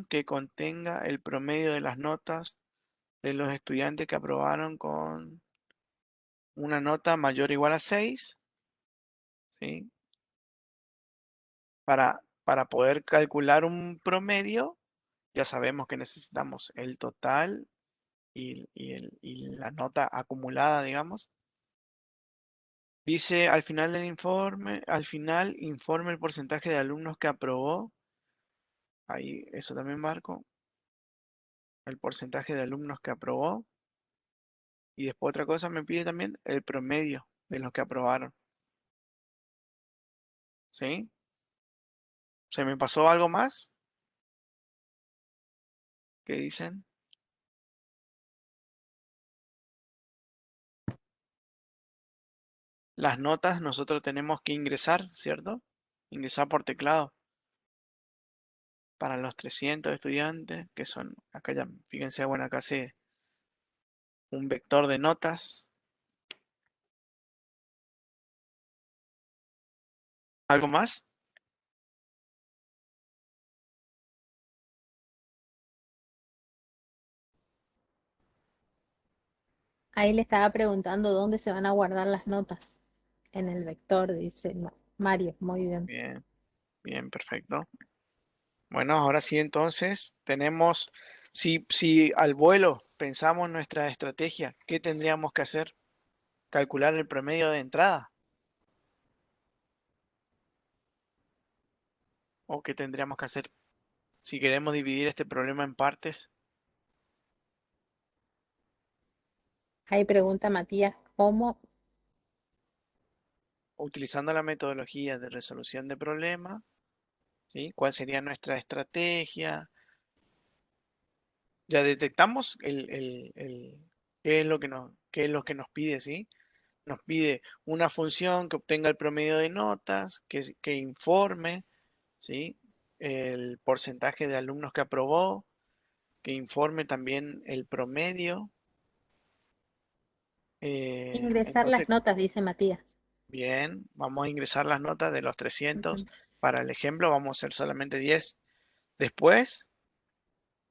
que contenga el promedio de las notas de los estudiantes que aprobaron con una nota mayor o igual a 6, ¿sí? Para poder calcular un promedio, ya sabemos que necesitamos el total y la nota acumulada, digamos. Dice al final del informe, al final informe el porcentaje de alumnos que aprobó. Ahí eso también marco. El porcentaje de alumnos que aprobó. Y después otra cosa me pide también el promedio de los que aprobaron. ¿Sí? ¿Se me pasó algo más? ¿Qué dicen? Las notas nosotros tenemos que ingresar, ¿cierto? Ingresar por teclado para los 300 estudiantes, que son, acá ya, fíjense, bueno, acá hace un vector de notas. ¿Algo más? Ahí le estaba preguntando dónde se van a guardar las notas. En el vector, dice Mario. Muy bien. Bien, bien, perfecto. Bueno, ahora sí entonces tenemos, si al vuelo pensamos nuestra estrategia, ¿qué tendríamos que hacer? Calcular el promedio de entrada. ¿O qué tendríamos que hacer si queremos dividir este problema en partes? Ahí pregunta Matías, ¿cómo? Utilizando la metodología de resolución de problemas, ¿sí? ¿Cuál sería nuestra estrategia? Ya detectamos qué es lo que qué es lo que nos pide, ¿sí? Nos pide una función que obtenga el promedio de notas, que informe, ¿sí? El porcentaje de alumnos que aprobó, que informe también el promedio. Ingresar Entonces, las notas, dice Matías. bien, vamos a ingresar las notas de los 300. Ujú, Para el ejemplo, vamos a hacer solamente 10. Después,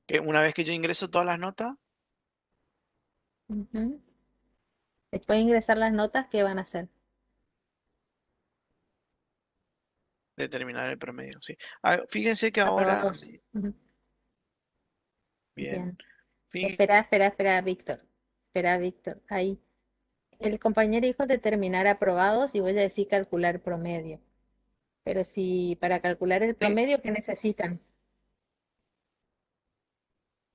que una vez que yo ingreso todas las notas, ujú. Después de ingresar las notas, ¿qué van a hacer? determinar el promedio, ¿sí? Ah, fíjense que ahora, Aprobados. Ujú. bien, Bien. fí- Espera, Víctor. Espera, Víctor. Ahí. El compañero dijo determinar aprobados y voy a decir calcular promedio. Pero si para calcular el sí, promedio, ¿qué necesitan?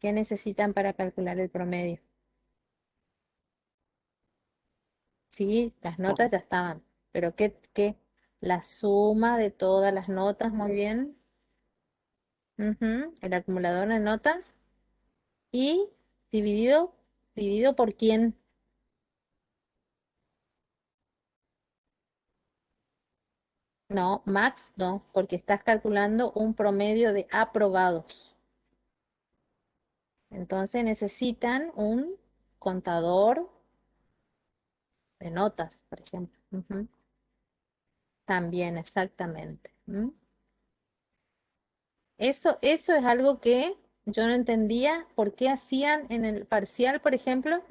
¿Qué necesitan para calcular el promedio? Sí, las notas ya estaban. Pero ¿qué? La suma de todas las notas, muy bien. Ujú, el acumulador de notas. Y dividido por quién. No, max no, porque estás calculando un promedio de aprobados. Entonces necesitan un contador de notas, por ejemplo. Ujú, también, exactamente. ¿Mm? Eso es algo que yo no entendía por qué hacían en el parcial, por ejemplo,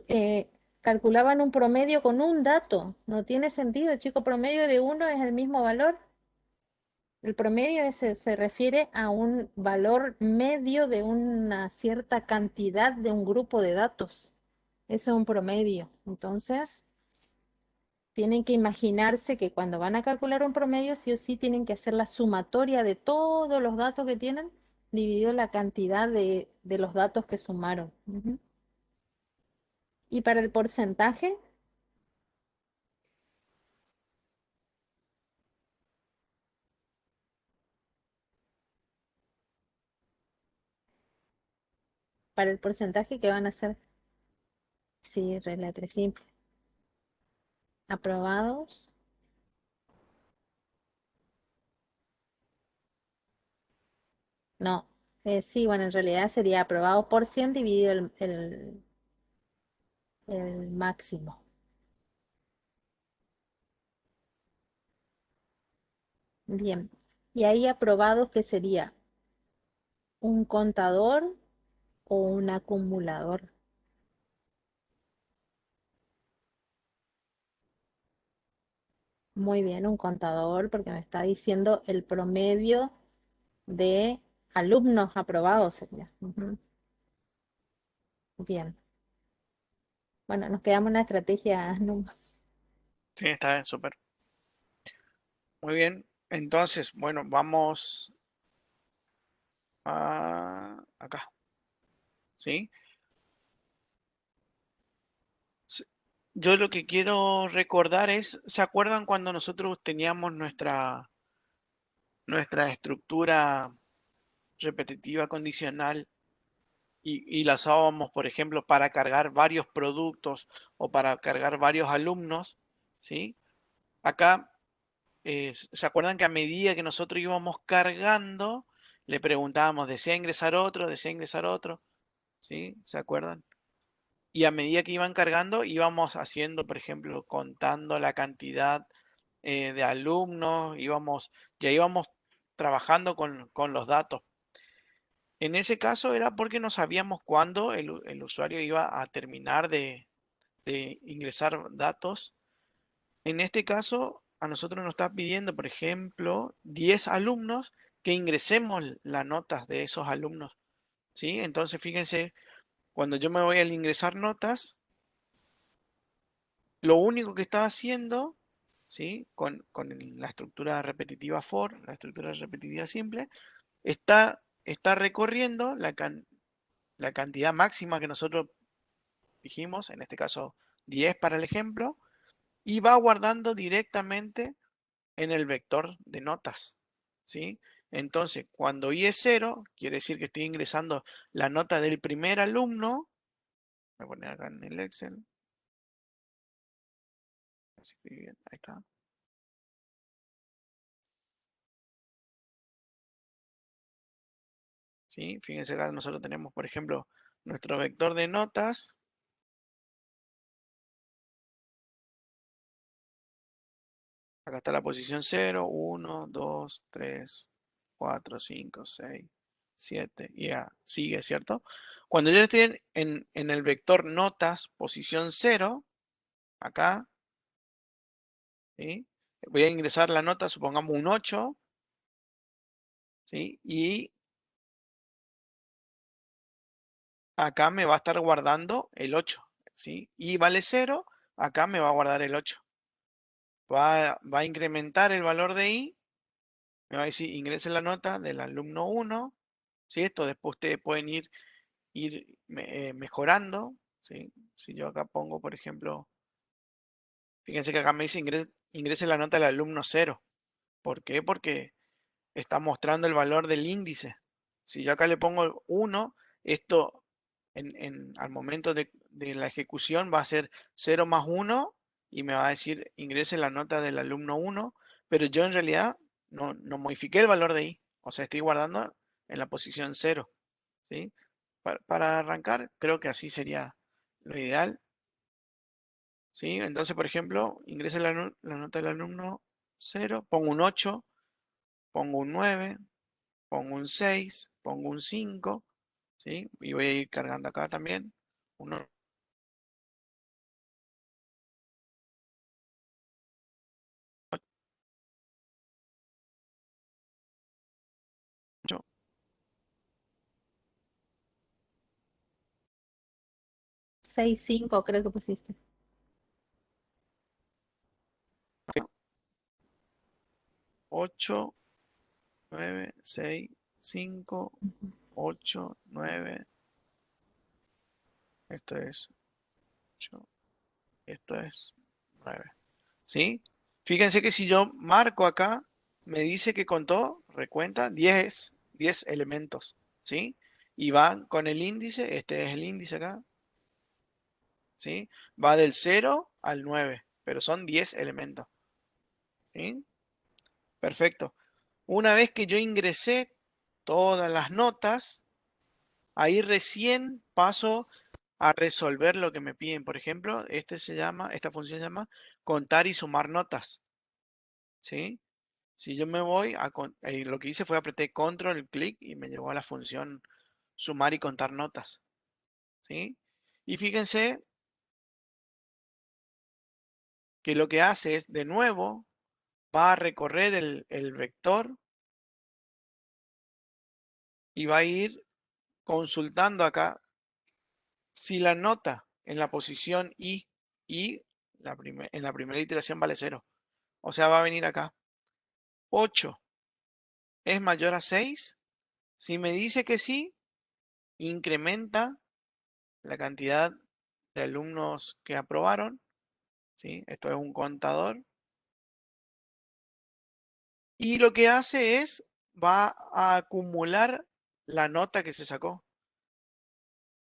eh, calculaban un promedio con un dato. No tiene sentido, chico, promedio de uno es el mismo valor. El promedio se refiere a un valor medio de una cierta cantidad de un grupo de datos. Eso es un promedio. Entonces, tienen que imaginarse que cuando van a calcular un promedio, sí o sí tienen que hacer la sumatoria de todos los datos que tienen, dividido la cantidad de los datos que sumaron. Ujú. Y para el porcentaje que van a hacer, sí, regla 3 simple. Aprobados. No, sí, bueno, en realidad sería aprobado por 100 dividido el máximo. Bien. Y ahí aprobados, ¿qué sería? ¿Un contador o un acumulador? Muy bien, un contador, porque me está diciendo el promedio de alumnos aprobados sería. Ujú. Bien. Bueno, nos quedamos en la estrategia número. sí, está bien, súper. Muy bien. Entonces, bueno, vamos acá, ¿sí? S- Yo lo que quiero recordar es, ¿se acuerdan cuando nosotros teníamos nuestra estructura repetitiva condicional y la usábamos, por ejemplo, para cargar varios productos o para cargar varios alumnos, ¿sí? Acá, ¿se acuerdan que a medida que nosotros íbamos cargando, le preguntábamos, ¿desea ingresar otro? ¿Desea ingresar otro? ¿Sí? ¿Se acuerdan? Y a medida que iban cargando, íbamos haciendo, por ejemplo, contando la cantidad de alumnos, ya íbamos trabajando con los datos. En ese caso era porque no sabíamos cuándo el usuario iba a terminar de ingresar datos. En este caso, a nosotros nos está pidiendo, por ejemplo, 10 alumnos que ingresemos las notas de esos alumnos, ¿sí? Entonces, fíjense, cuando yo me voy al ingresar notas, lo único que está haciendo, ¿sí? Con la estructura repetitiva for, la estructura repetitiva simple, está recorriendo la cantidad máxima que nosotros dijimos, en este caso 10 para el ejemplo, y va guardando directamente en el vector de notas, ¿sí? Entonces, cuando i es 0, quiere decir que estoy ingresando la nota del primer alumno, voy a poner acá en el Excel, así que bien, ahí está. ¿sí? Fíjense acá nosotros tenemos, por ejemplo, nuestro vector de notas. Acá está la posición 0, 1, 2, 3, 4, 5, 6, 7, y ya sigue, ¿cierto? Cuando yo esté en el vector notas, posición 0, acá, ¿sí? Voy a ingresar la nota, supongamos un 8, ¿sí? Y acá me va a estar guardando el 8, ¿sí? Y vale 0, acá me va a guardar el 8. Va a incrementar el valor de i, me va a decir ingrese la nota del alumno 1, ¿sí? Esto después ustedes pueden ir mejorando, ¿sí? Si yo acá pongo, por ejemplo, fíjense que acá me dice ingrese la nota del alumno 0. ¿Por qué? Porque está mostrando el valor del índice. Si yo acá le pongo 1, esto al momento de la ejecución va a ser 0 más 1 y me va a decir ingrese la nota del alumno 1, pero yo en realidad no modifiqué el valor de i, o sea, estoy guardando en la posición 0, ¿sí? Para arrancar, creo que así sería lo ideal, ¿sí? Entonces, por ejemplo, ingrese la nota del alumno 0, pongo un 8, pongo un 9, pongo un 6, pongo un 5, ¿sí? Y voy a ir cargando acá también. Un 8, 6, 5 creo que pusiste. 8, 9, 6, 5, 8, 9. Esto es 8, esto es 9. ¿Sí? Fíjense que si yo marco acá, me dice que contó, recuenta, 10 elementos, ¿sí? Y van con el índice, este es el índice acá, ¿sí? Va del 0 al 9, pero son 10 elementos, ¿sí? Perfecto. Una vez que yo ingresé todas las notas, ahí recién paso a resolver lo que me piden. Por ejemplo, esta función se llama contar y sumar notas, ¿sí? Si yo me voy lo que hice fue apreté control, clic y me llevó a la función sumar y contar notas, ¿sí? Y fíjense que lo que hace es, de nuevo, va a recorrer el vector y va a ir consultando acá si la nota en la posición i en la primera iteración vale 0. O sea, va a venir acá. 8 es mayor a 6. Si me dice que sí, incrementa la cantidad de alumnos que aprobaron, ¿sí? Esto es un contador. Y lo que hace es, va a acumular la nota que se sacó.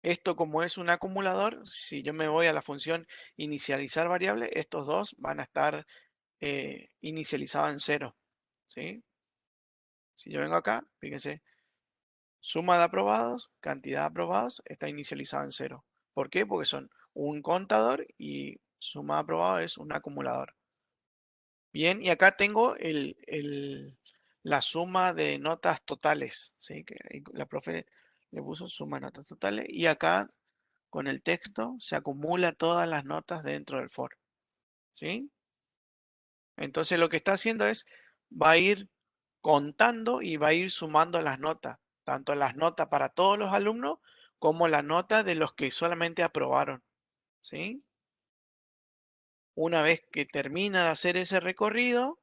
Esto, como es un acumulador, si yo me voy a la función inicializar variable, estos dos van a estar inicializados en 0, ¿sí? Si yo vengo acá, fíjense, suma de aprobados, cantidad de aprobados, está inicializado en 0. ¿Por qué? Porque son un contador y suma de aprobados es un acumulador. Bien, y acá tengo la suma de notas totales, ¿sí? Que la profe le puso suma de notas totales y acá con el texto se acumula todas las notas dentro del for, ¿sí? Entonces lo que está haciendo es, va a ir contando y va a ir sumando las notas, tanto las notas para todos los alumnos como la nota de los que solamente aprobaron, ¿sí? Una vez que termina de hacer ese recorrido,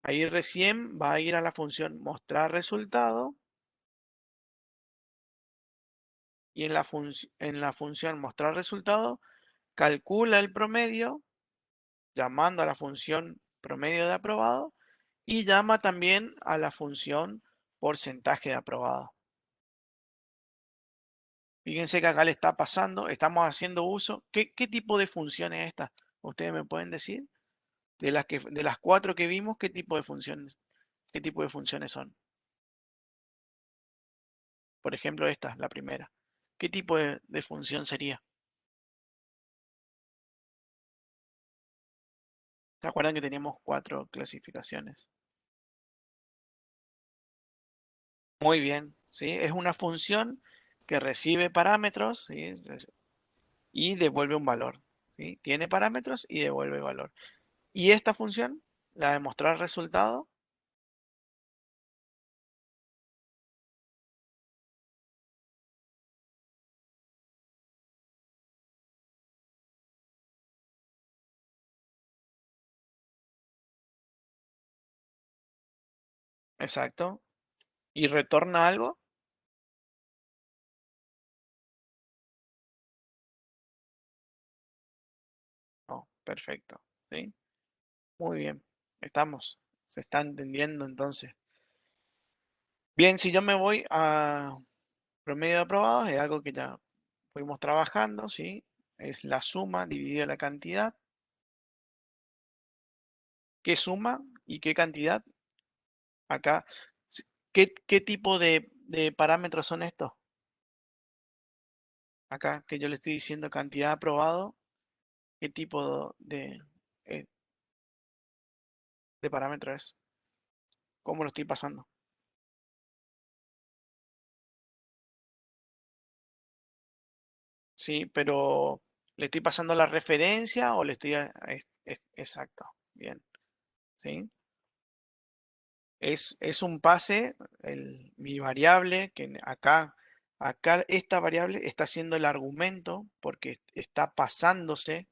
ahí recién va a ir a la función mostrar resultado y en la función mostrar resultado calcula el promedio llamando a la función promedio de aprobado y llama también a la función porcentaje de aprobado. Fíjense que acá le está pasando, estamos haciendo uso. ¿Qué tipo de función es esta? ¿Ustedes me pueden decir? De las 4 que vimos, qué tipo de funciones son? Por ejemplo, esta, la primera. ¿Qué tipo de función sería? ¿Se acuerdan que teníamos 4 clasificaciones? Muy bien, ¿sí? Es una función que recibe parámetros, ¿sí? Y devuelve un valor, ¿sí? Tiene parámetros y devuelve valor. Y esta función, la de mostrar resultado, exacto, y retorna algo. No, perfecto, ¿sí? Muy bien, estamos, se está entendiendo entonces. Bien, si yo me voy a promedio de aprobados, es algo que ya fuimos trabajando, ¿sí? Es la suma dividida la cantidad. ¿Qué suma y qué cantidad? Acá, ¿qué tipo de parámetros son estos? Acá, que yo le estoy diciendo cantidad aprobado, ¿qué tipo eh, de parámetro es? ¿Cómo lo estoy pasando? Sí, pero ¿le estoy pasando la referencia o le estoy... exacto, bien, ¿sí? Es un pase, mi variable, que acá esta variable está haciendo el argumento porque está pasándose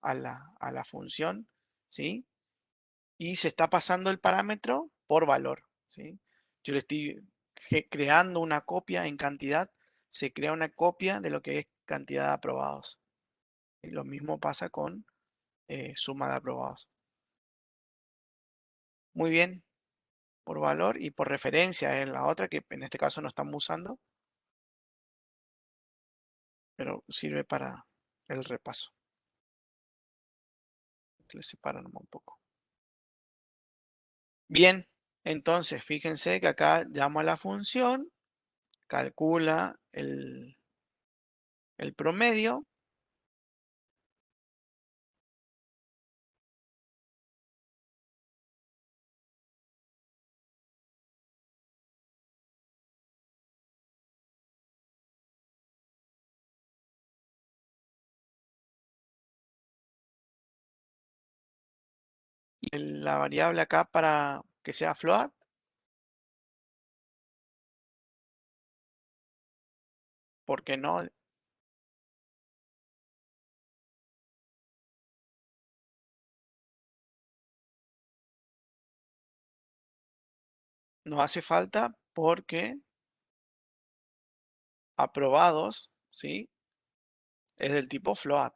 a la función, ¿sí? Y se está pasando el parámetro por valor, ¿sí? Yo le estoy creando una copia en cantidad, se crea una copia de lo que es cantidad de aprobados. Y lo mismo pasa con suma de aprobados. Muy bien, por valor y por referencia es la otra que en este caso no estamos usando, pero sirve para el repaso. Le separo nomás un poco. Bien, entonces fíjense que acá llamo a la función, calcula el promedio. Y la variable acá para que sea float, porque no hace falta porque aprobados, ¿sí? Es del tipo float.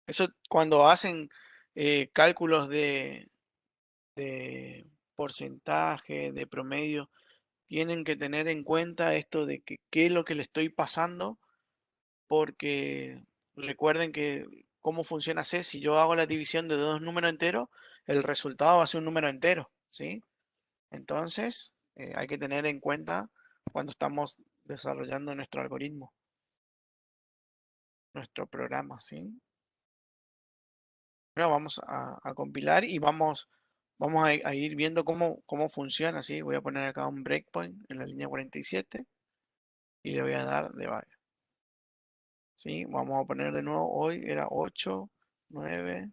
Eso cuando hacen cálculos de porcentaje, de promedio, tienen que tener en cuenta esto de que qué es lo que le estoy pasando, porque recuerden que cómo funciona C, si yo hago la división de dos números enteros, el resultado va a ser un número entero, ¿sí? Entonces, hay que tener en cuenta cuando estamos desarrollando nuestro algoritmo, nuestro programa, ¿sí? Bueno, vamos a compilar y vamos a ir viendo cómo funciona, ¿sí? Voy a poner acá un breakpoint en la línea 47 y le voy a dar de varios, ¿sí? Vamos a poner de nuevo, hoy era 8, 9,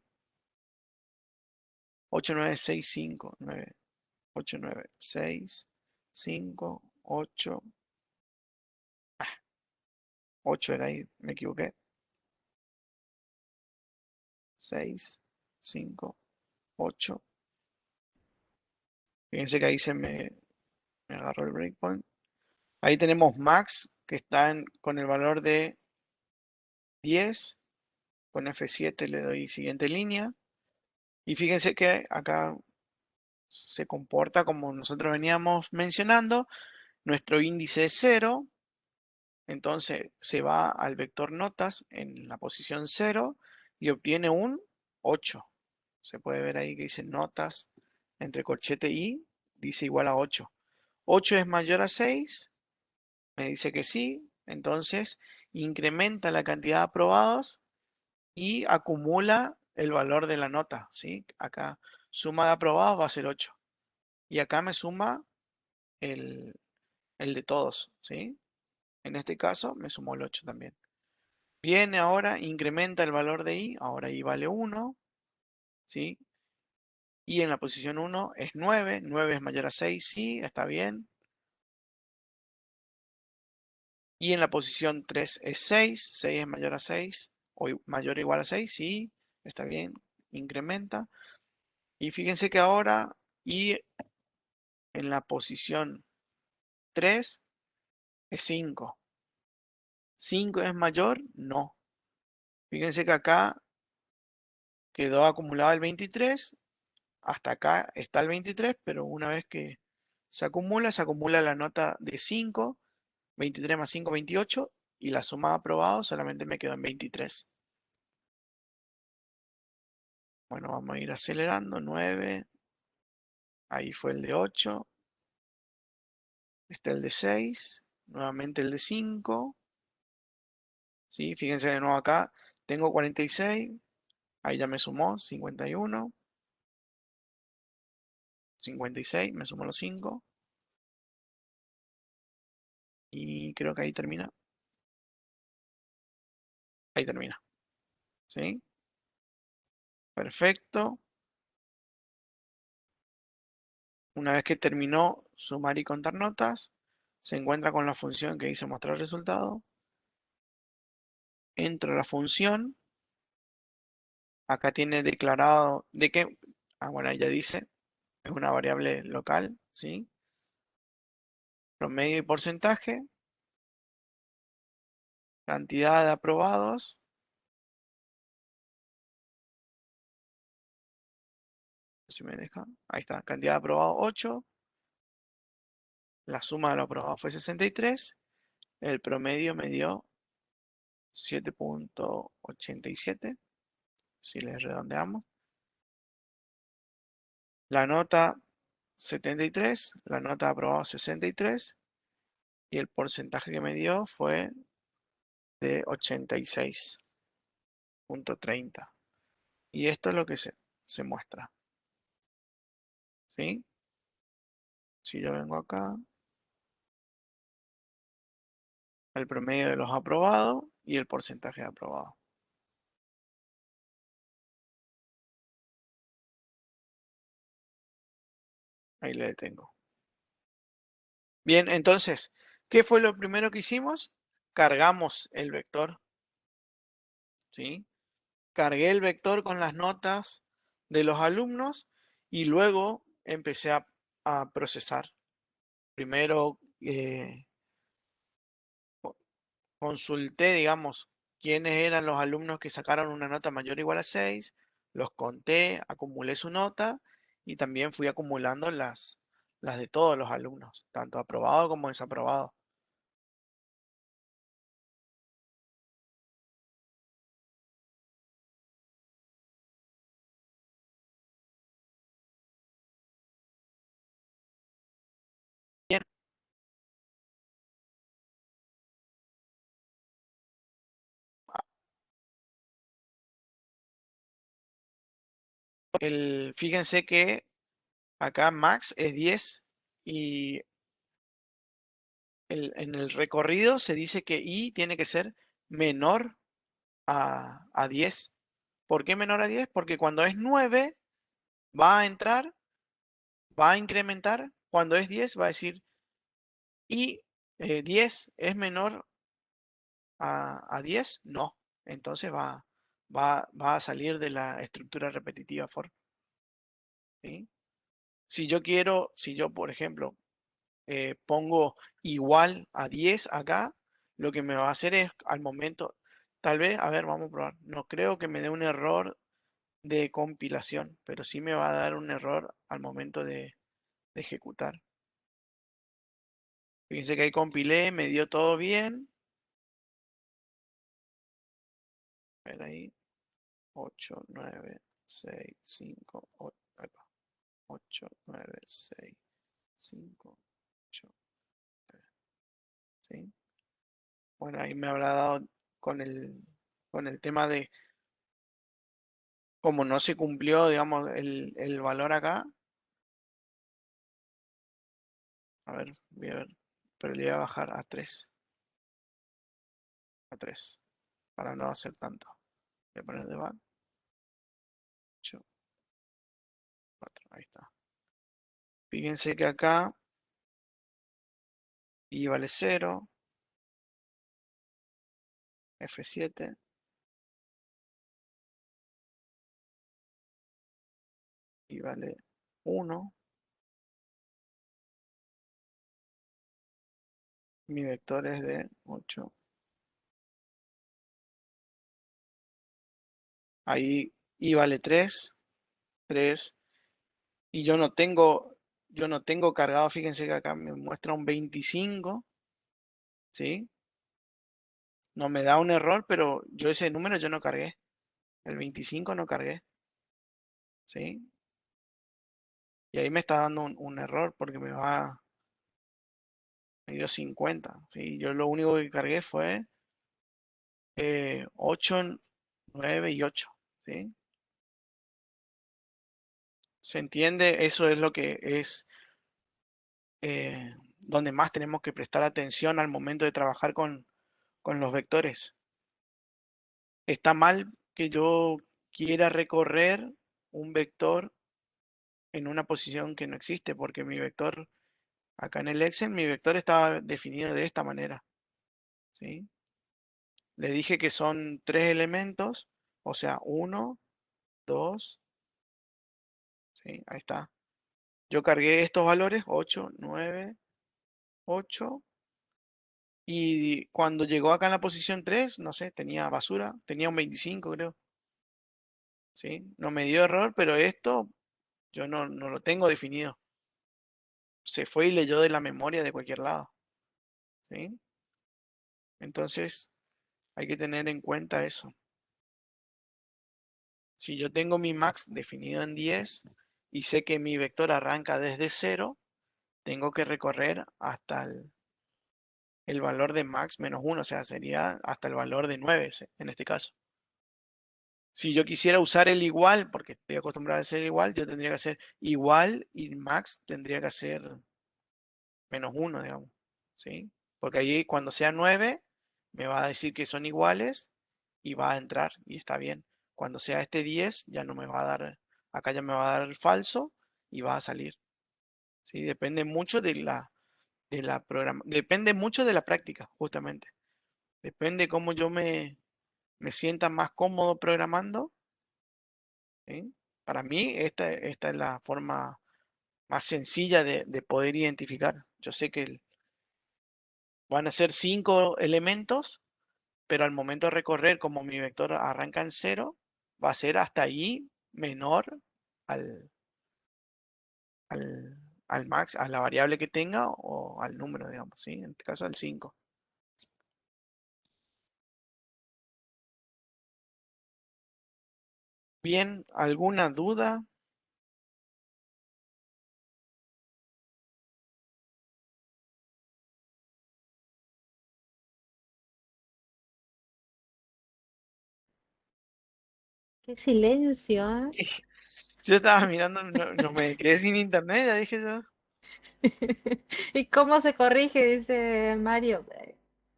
8, 9, 6, 5, 9, 8, 9, 6, 5, 8, 8 era ahí, me equivoqué, 6, 5, 8. Fíjense que ahí me agarró el breakpoint. Ahí tenemos max, que está con el valor de 10. Con F7 le doy siguiente línea. Y fíjense que acá se comporta como nosotros veníamos mencionando. Nuestro índice es 0. Entonces se va al vector notas en la posición 0 y obtiene un 8. Se puede ver ahí que dice notas entre corchete y dice igual a 8. 8 es mayor a 6, me dice que sí, entonces incrementa la cantidad de aprobados y acumula el valor de la nota, ¿sí? Acá suma de aprobados va a ser 8. Y acá me suma el, el de todos, ¿sí? En este caso me sumó el 8 también. Viene ahora, incrementa el valor de i, ahora i vale 1, ¿sí? Y en la posición 1 es 9, 9 es mayor a 6, sí, está bien. Y en la posición 3 es 6, 6 es mayor a 6, o mayor o igual a 6, sí, está bien, incrementa. Y fíjense que ahora i en la posición 3 es 5. ¿5 es mayor? No. Fíjense que acá quedó acumulado el 23, hasta acá está el 23, pero una vez que se acumula la nota de 5, 23 más 5, 28, y la suma de aprobados solamente me quedó en 23. Bueno, vamos a ir acelerando, 9, ahí fue el de 8, está el de 6, nuevamente el de 5, ¿sí? Fíjense de nuevo acá, tengo 46, ahí ya me sumó 51, 56, me sumó los 5, y creo que ahí termina. Ahí termina, ¿sí? Perfecto. Una vez que terminó sumar y contar notas, se encuentra con la función que dice mostrar resultado. Entro a la función. Acá tiene declarado de que, bueno, ya dice, es una variable local, ¿sí? Promedio y porcentaje. Cantidad de aprobados. Si me deja. Ahí está, cantidad de aprobados 8. La suma de los aprobados fue 63. El promedio me dio 7.87. Si le redondeamos. La nota 73, la nota de aprobado 63 y el porcentaje que me dio fue de 86.30. Y esto es lo que se muestra. ¿Sí? Si yo vengo acá, el promedio de los aprobados y el porcentaje de aprobados. Ahí le detengo. Bien, entonces, ¿qué fue lo primero que hicimos? Cargamos el vector. ¿Sí? Cargué el vector con las notas de los alumnos y luego empecé a procesar. Primero consulté, digamos, quiénes eran los alumnos que sacaron una nota mayor o igual a 6, los conté, acumulé su nota y también fui acumulando las de todos los alumnos, tanto aprobados como desaprobados. Bien, fíjense que acá max es 10 y en el recorrido se dice que i tiene que ser menor a 10. ¿Por qué menor a 10? Porque cuando es 9 va a entrar, va a incrementar, cuando es 10 va a decir y 10 es menor a 10, no. Entonces va a salir de la estructura repetitiva for. ¿Sí? Si yo, por ejemplo, pongo igual a 10 acá, lo que me va a hacer es al momento, tal vez, a ver, vamos a probar. No creo que me dé un error de compilación, pero sí me va a dar un error al momento de ejecutar. Fíjense que ahí compilé, me dio todo bien. A ver ahí. 8, 9, 6, 5, 8, 9, 6, 5. 8, ¿sí? Bueno, ahí me habrá dado con el tema de como no se cumplió, digamos, el valor acá. A ver, voy a ver, pero le voy a bajar a 3. A 3, para no hacer tanto. Voy a poner de back. 8, 4, ahí está. Fíjense que acá y vale 0, F7, y vale 1. Mi vector es de 8. Ahí y vale 3, 3. Y yo no tengo cargado, fíjense que acá me muestra un 25, ¿sí? No me da un error, pero yo ese número yo no cargué. El 25 no cargué, ¿sí? Y ahí me está dando un error porque me dio 50, ¿sí? Yo lo único que cargué fue 8, 9 y 8, ¿sí? ¿Se entiende? Eso es lo que es donde más tenemos que prestar atención al momento de trabajar con los vectores. Está mal que yo quiera recorrer un vector en una posición que no existe, porque mi vector, acá en el Excel, mi vector estaba definido de esta manera, ¿sí? Le dije que son 3 elementos, o sea, 1, 2, ¿sí? Ahí está. Yo cargué estos valores, 8, 9, 8, y cuando llegó acá en la posición 3, no sé, tenía basura, tenía un 25, creo, ¿sí? No me dio error, pero esto yo no lo tengo definido. Se fue y leyó de la memoria de cualquier lado, ¿sí? Entonces hay que tener en cuenta eso. Si yo tengo mi max definido en 10 y sé que mi vector arranca desde 0, tengo que recorrer hasta el valor de max menos 1, o sea, sería hasta el valor de 9 en este caso. Si yo quisiera usar el igual, porque estoy acostumbrado a hacer igual, yo tendría que hacer igual y max tendría que hacer menos 1, digamos, ¿sí? Porque ahí cuando sea 9, me va a decir que son iguales y va a entrar y está bien. Cuando sea este 10, ya no me va a dar, acá ya me va a dar el falso y va a salir, ¿sí? Depende mucho depende mucho de la práctica, justamente. Depende cómo yo me sienta más cómodo programando, ¿sí? Para mí, esta es la forma más sencilla de poder identificar. Yo sé que van a ser 5 elementos, pero al momento de recorrer, como mi vector arranca en 0, va a ser hasta ahí menor al, al max, a la variable que tenga o al número, digamos, ¿sí? En este caso al 5. Bien, ¿alguna duda? Qué silencio. Yo estaba mirando, no me quedé sin internet, ya dije yo. ¿Y cómo se corrige? Dice Mario.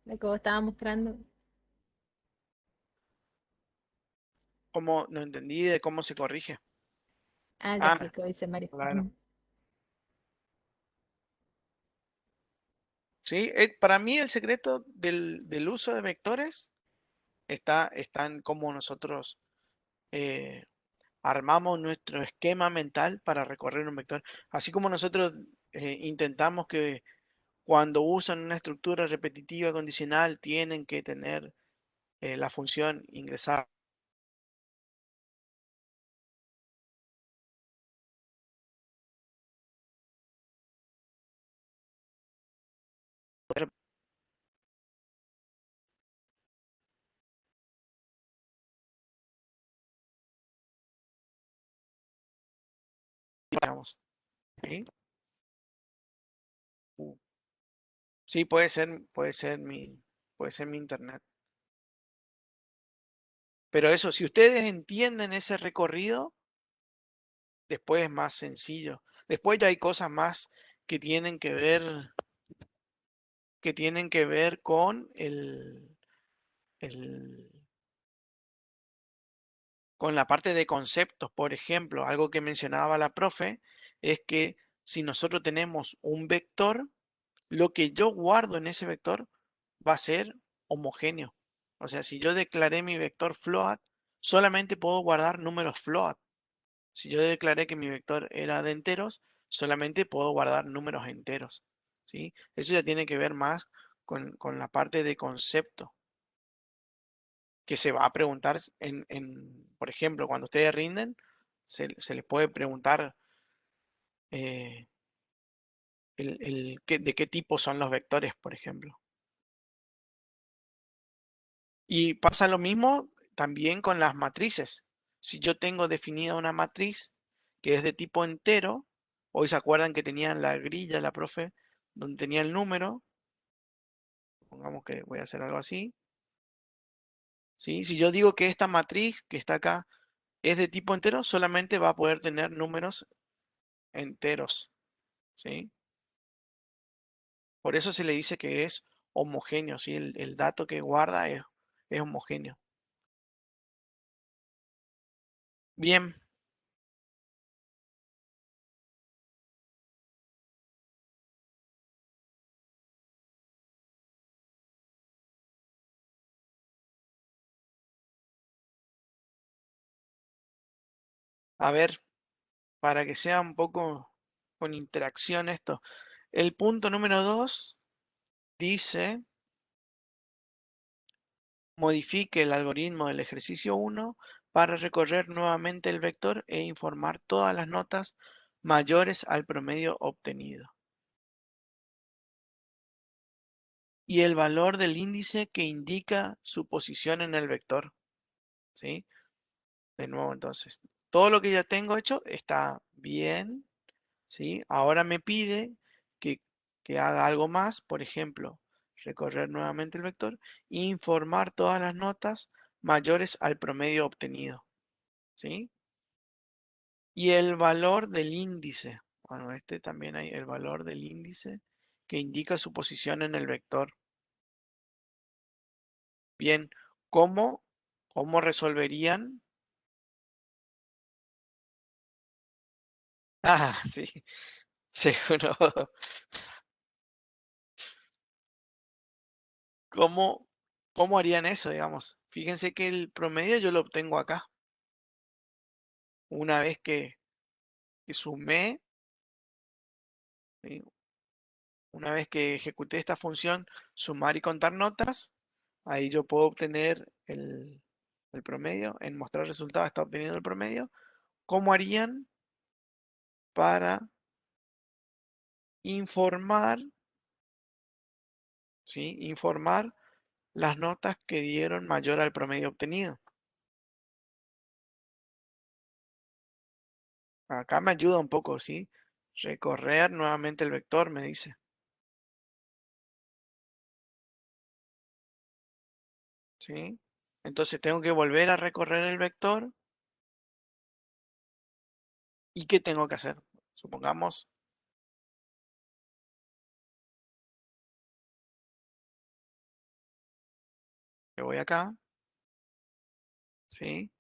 Lo que vos estaba mostrando. ¿Cómo? No entendí de cómo se corrige. Ah, ya Ah, explicó, dice Mario. claro. Sí, para mí el secreto del uso de vectores está en cómo nosotros eh, armamos nuestro esquema mental para recorrer un vector. Así como nosotros intentamos que cuando usan una estructura repetitiva condicional tienen que tener la función ingresar. Digamos, ¿sí? Sí, puede ser mi internet. Pero eso, si ustedes entienden ese recorrido, después es más sencillo. Después ya hay cosas más que tienen que ver con el- con la parte de conceptos. Por ejemplo, algo que mencionaba la profe es que si nosotros tenemos un vector, lo que yo guardo en ese vector va a ser homogéneo. O sea, si yo declaré mi vector float, solamente puedo guardar números float. Si yo declaré que mi vector era de enteros, solamente puedo guardar números enteros. ¿Sí? Eso ya tiene que ver más con la parte de concepto que se va a preguntar por ejemplo, cuando ustedes rinden, se les puede preguntar eh, de qué tipo son los vectores, por ejemplo. Y pasa lo mismo también con las matrices. Si yo tengo definida una matriz que es de tipo entero, hoy se acuerdan que tenían la grilla, la profe, donde tenía el número, pongamos que voy a hacer algo así, ¿sí? Si yo digo que esta matriz que está acá es de tipo entero, solamente va a poder tener números enteros, ¿sí? Por eso se le dice que es homogéneo, ¿sí? El dato que guarda es homogéneo. Bien, a ver, para que sea un poco con interacción esto. El punto número 2 dice, modifique el algoritmo del ejercicio 1 para recorrer nuevamente el vector e informar todas las notas mayores al promedio obtenido. Y el valor del índice que indica su posición en el vector. ¿Sí? De nuevo, entonces, todo lo que ya tengo hecho está bien. ¿Sí? Ahora me pide que, que haga algo más, por ejemplo, recorrer nuevamente el vector e informar todas las notas mayores al promedio obtenido. ¿Sí? Y el valor del índice. Bueno, este también hay el valor del índice que indica su posición en el vector. Bien, ¿cómo resolverían? Ah, sí, seguro. ¿Cómo, cómo harían eso, digamos? Fíjense que el promedio yo lo obtengo acá. Una vez que sumé, ¿sí? Una vez que ejecuté esta función sumar y contar notas, ahí yo puedo obtener el promedio. En mostrar resultados está obteniendo el promedio. ¿Cómo harían para informar, ¿sí? Informar las notas que dieron mayor al promedio obtenido? Acá me ayuda un poco, ¿sí? Recorrer nuevamente el vector, me dice. ¿Sí? Entonces tengo que volver a recorrer el vector. ¿Y qué tengo que hacer? Supongamos que voy acá, ¿sí?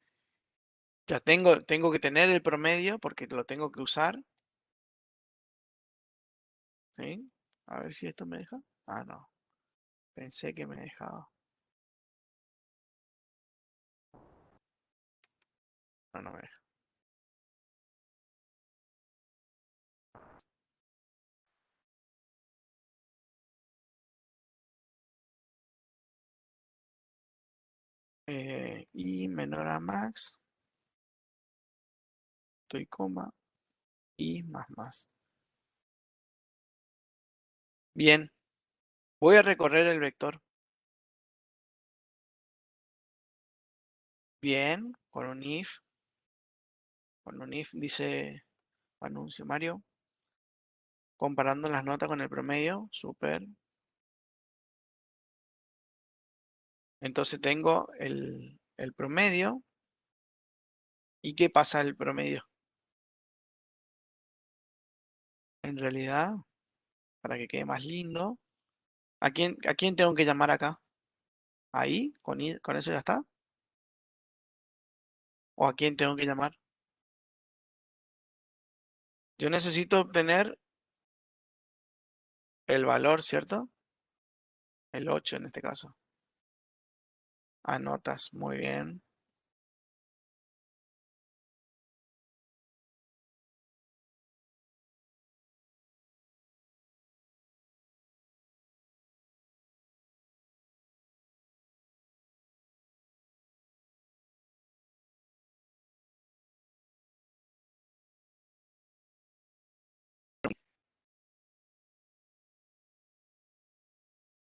Ya tengo que tener el promedio porque lo tengo que usar, ¿sí? A ver si esto me deja. Ah, no. Pensé que me dejaba. No, no me deja. Y menor a max, estoy coma, y más. Bien, voy a recorrer el vector. Bien, con un if dice anuncio Mario, comparando las notas con el promedio, súper. Entonces tengo el promedio. ¿Y qué pasa al promedio? En realidad, para que quede más lindo, a quién tengo que llamar acá? ¿Ahí? ¿Con eso ya está? ¿O a quién tengo que llamar? Yo necesito obtener el valor, ¿cierto? El 8 en este caso. Anotas, muy bien.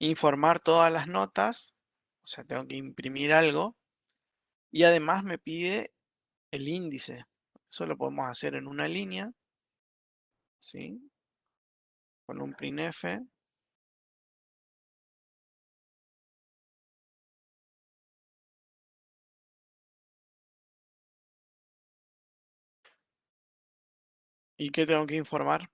Informar todas las notas, o sea, tengo que imprimir algo. Y además me pide el índice. Eso lo podemos hacer en una línea, ¿sí? Con un printf. ¿Y qué tengo que informar?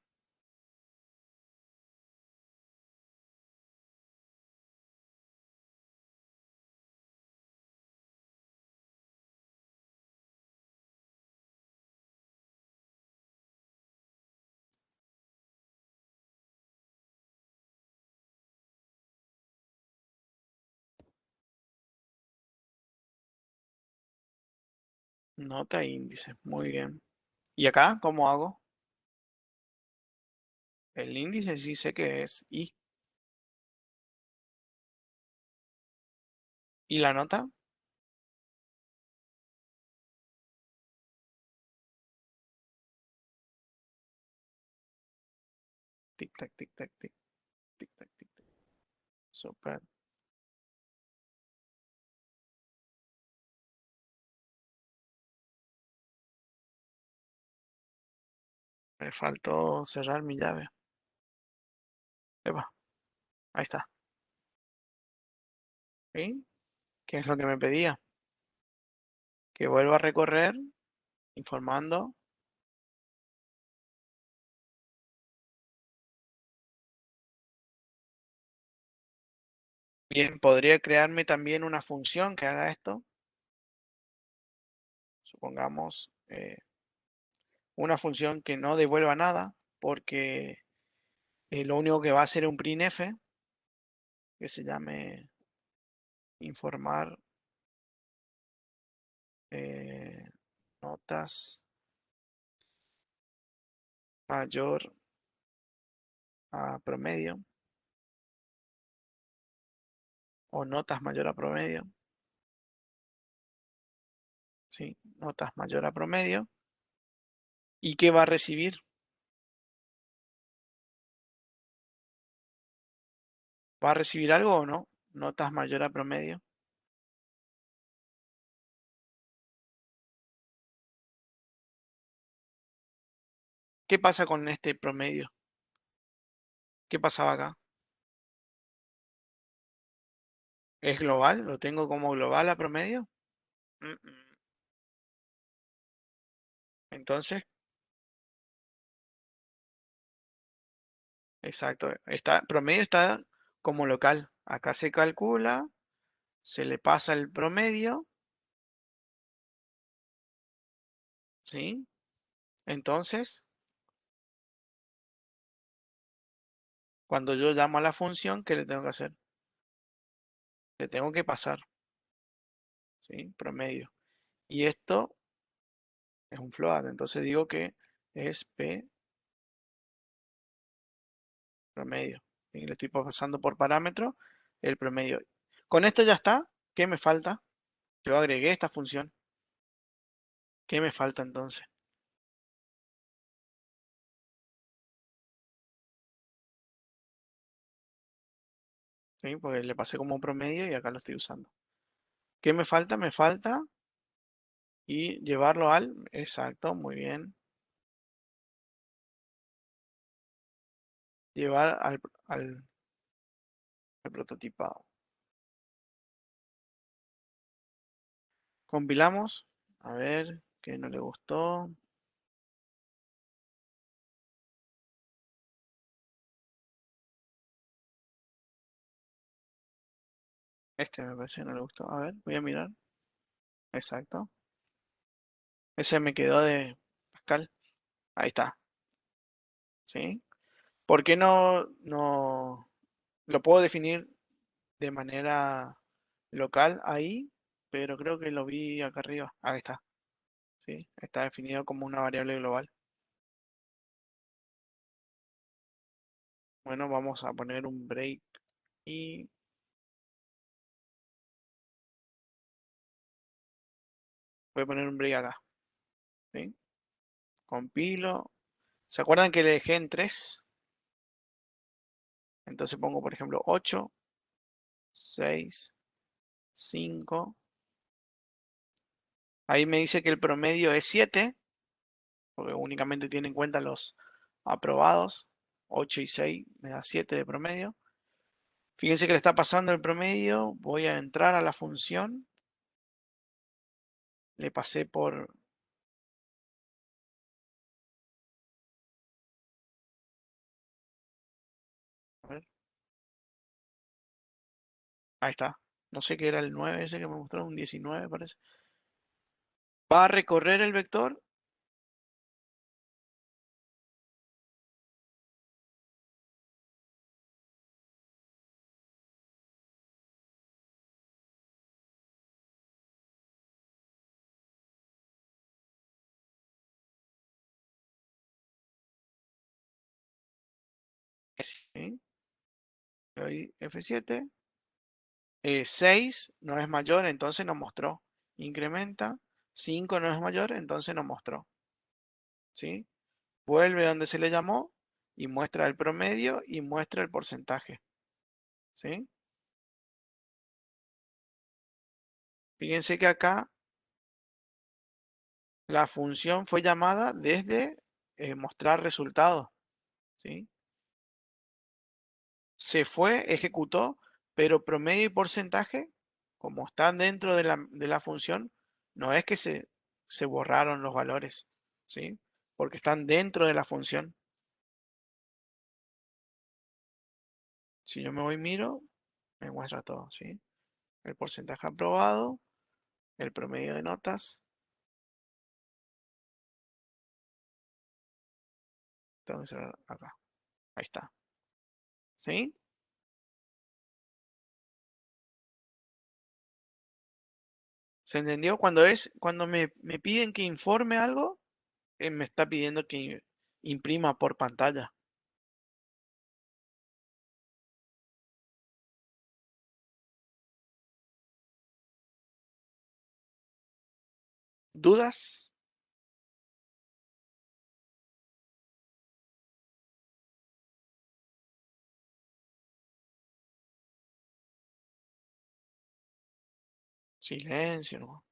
Nota e índice, muy bien. ¿Y acá cómo hago? El índice sí sé que es I. ¿Y la nota? Tic, tac, tic, tac, tic, tic, tac, tic, tac. Super. Me faltó cerrar mi llave. Epa, ahí está. ¿Sí? ¿Qué es lo que me pedía? Que vuelva a recorrer informando. Bien, podría crearme también una función que haga esto. Supongamos una función que no devuelva nada, porque lo único que va a hacer es un printf que se llame informar notas mayor a promedio o notas mayor a promedio. ¿Sí? Notas mayor a promedio. ¿Y qué va a recibir? ¿Va a recibir algo o no? Notas mayor a promedio. ¿Qué pasa con este promedio? ¿Qué pasaba acá? ¿Es global? ¿Lo tengo como global a promedio? Mm, mm. Entonces, exacto. Promedio está como local. Acá se calcula, se le pasa el promedio, ¿sí? Entonces, cuando yo llamo a la función, ¿qué le tengo que hacer? Le tengo que pasar, ¿sí? Promedio. Y esto es un float, entonces digo que es P promedio. Y le estoy pasando por parámetro el promedio. Con esto ya está. ¿Qué me falta? Yo agregué esta función. ¿Qué me falta entonces? ¿Sí? Porque le pasé como un promedio y acá lo estoy usando. ¿Qué me falta? Me falta y llevarlo al... Exacto, muy bien. Llevar al prototipado. Compilamos. A ver, que no le gustó. Este me parece que no le gustó. A ver, voy a mirar. Exacto. Ese me quedó de Pascal. Ahí está. ¿Sí? ¿Por qué no lo puedo definir de manera local ahí? Pero creo que lo vi acá arriba. Ahí está. ¿Sí? Está definido como una variable global. Bueno, vamos a poner un break y voy a poner un break acá. ¿Sí? Compilo. ¿Se acuerdan que le dejé en 3? Entonces pongo, por ejemplo, 8, 6, 5. Ahí me dice que el promedio es 7, porque únicamente tiene en cuenta los aprobados. 8 y 6 me da 7 de promedio. Fíjense que le está pasando el promedio. Voy a entrar a la función. Le pasé por... A ver, ahí está. No sé qué era el 9 ese que me mostró, un 19 parece. Va a recorrer el vector. ¿Sí? Le doy F7. 6 no es mayor, entonces no mostró. Incrementa. 5 no es mayor, entonces no mostró. ¿Sí? Vuelve donde se le llamó y muestra el promedio y muestra el porcentaje. ¿Sí? Fíjense que acá la función fue llamada desde mostrar resultados. ¿Sí? Se fue, ejecutó, pero promedio y porcentaje, como están dentro de la función, no es que se borraron los valores. ¿Sí? Porque están dentro de la función. Si yo me voy y miro, me muestra todo, ¿sí? El porcentaje aprobado, el promedio de notas. Tengo que cerrar acá. Ahí está. ¿Sí? ¿Se entendió? Cuando me piden que informe algo, me está pidiendo que imprima por pantalla. ¿Dudas? Silencio, ¿no?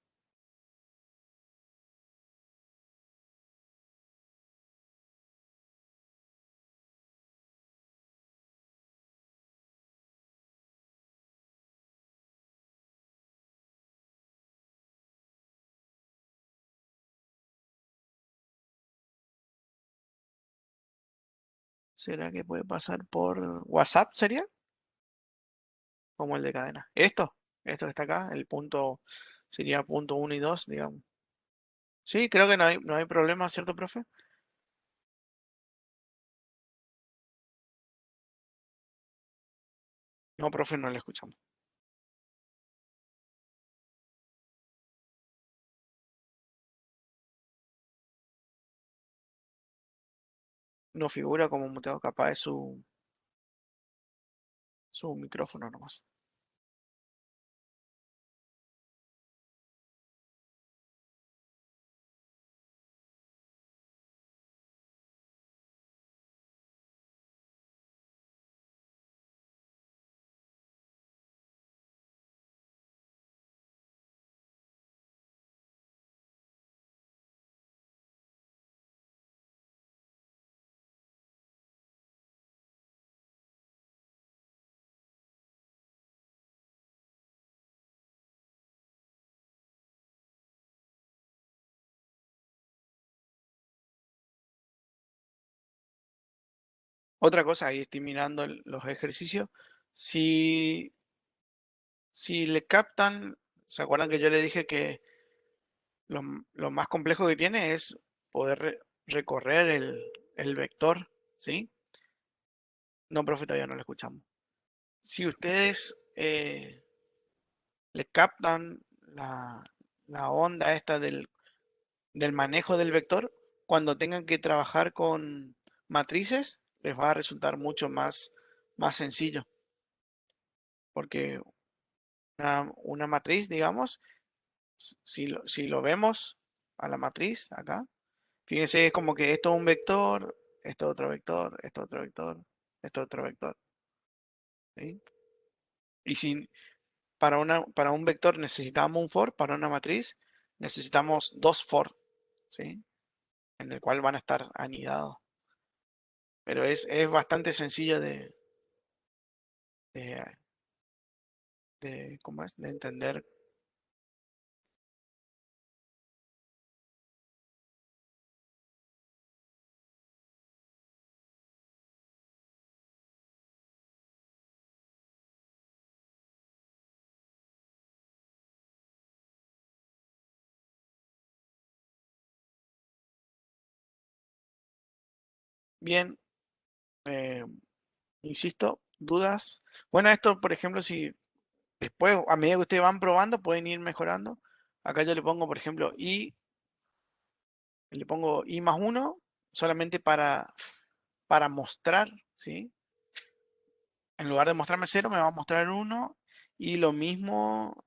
¿Será que puede pasar por WhatsApp? ¿Sería? Como el de cadena. Esto que está acá, el punto, sería punto 1 y 2, digamos. Sí, creo que no hay problema, ¿cierto, profe? No, profe, no le escuchamos. No figura como muteado, capaz de su micrófono nomás. Otra cosa, ahí estoy mirando los ejercicios. Si, si le captan, ¿se acuerdan que yo le dije que lo más complejo que tiene es poder recorrer el vector? ¿Sí? No, profe, todavía no lo escuchamos. Si ustedes le captan la onda esta del manejo del vector, cuando tengan que trabajar con matrices, les va a resultar mucho más sencillo. Porque una matriz, digamos, si lo vemos a la matriz acá, fíjense, es como que esto es un vector, esto es otro vector, esto es otro vector, esto es otro vector. ¿Sí? Y si para un vector necesitamos un for, para una matriz necesitamos dos for, ¿sí? En el cual van a estar anidados. Pero es bastante sencillo de, ¿cómo es? De entender. Bien, eh, insisto, dudas. Bueno, esto, por ejemplo, si después, a medida que ustedes van probando, pueden ir mejorando. Acá yo le pongo, por ejemplo, le pongo i más 1 solamente para mostrar, ¿sí? En lugar de mostrarme 0, me va a mostrar 1 y lo mismo,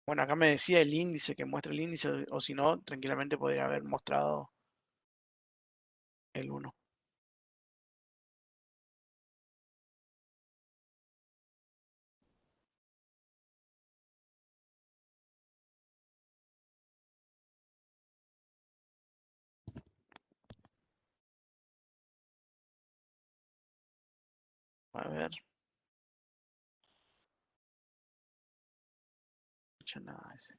bueno, acá me decía el índice, que muestra el índice, o si no, tranquilamente podría haber mostrado el 1. A ver, no he hecho nada de ese.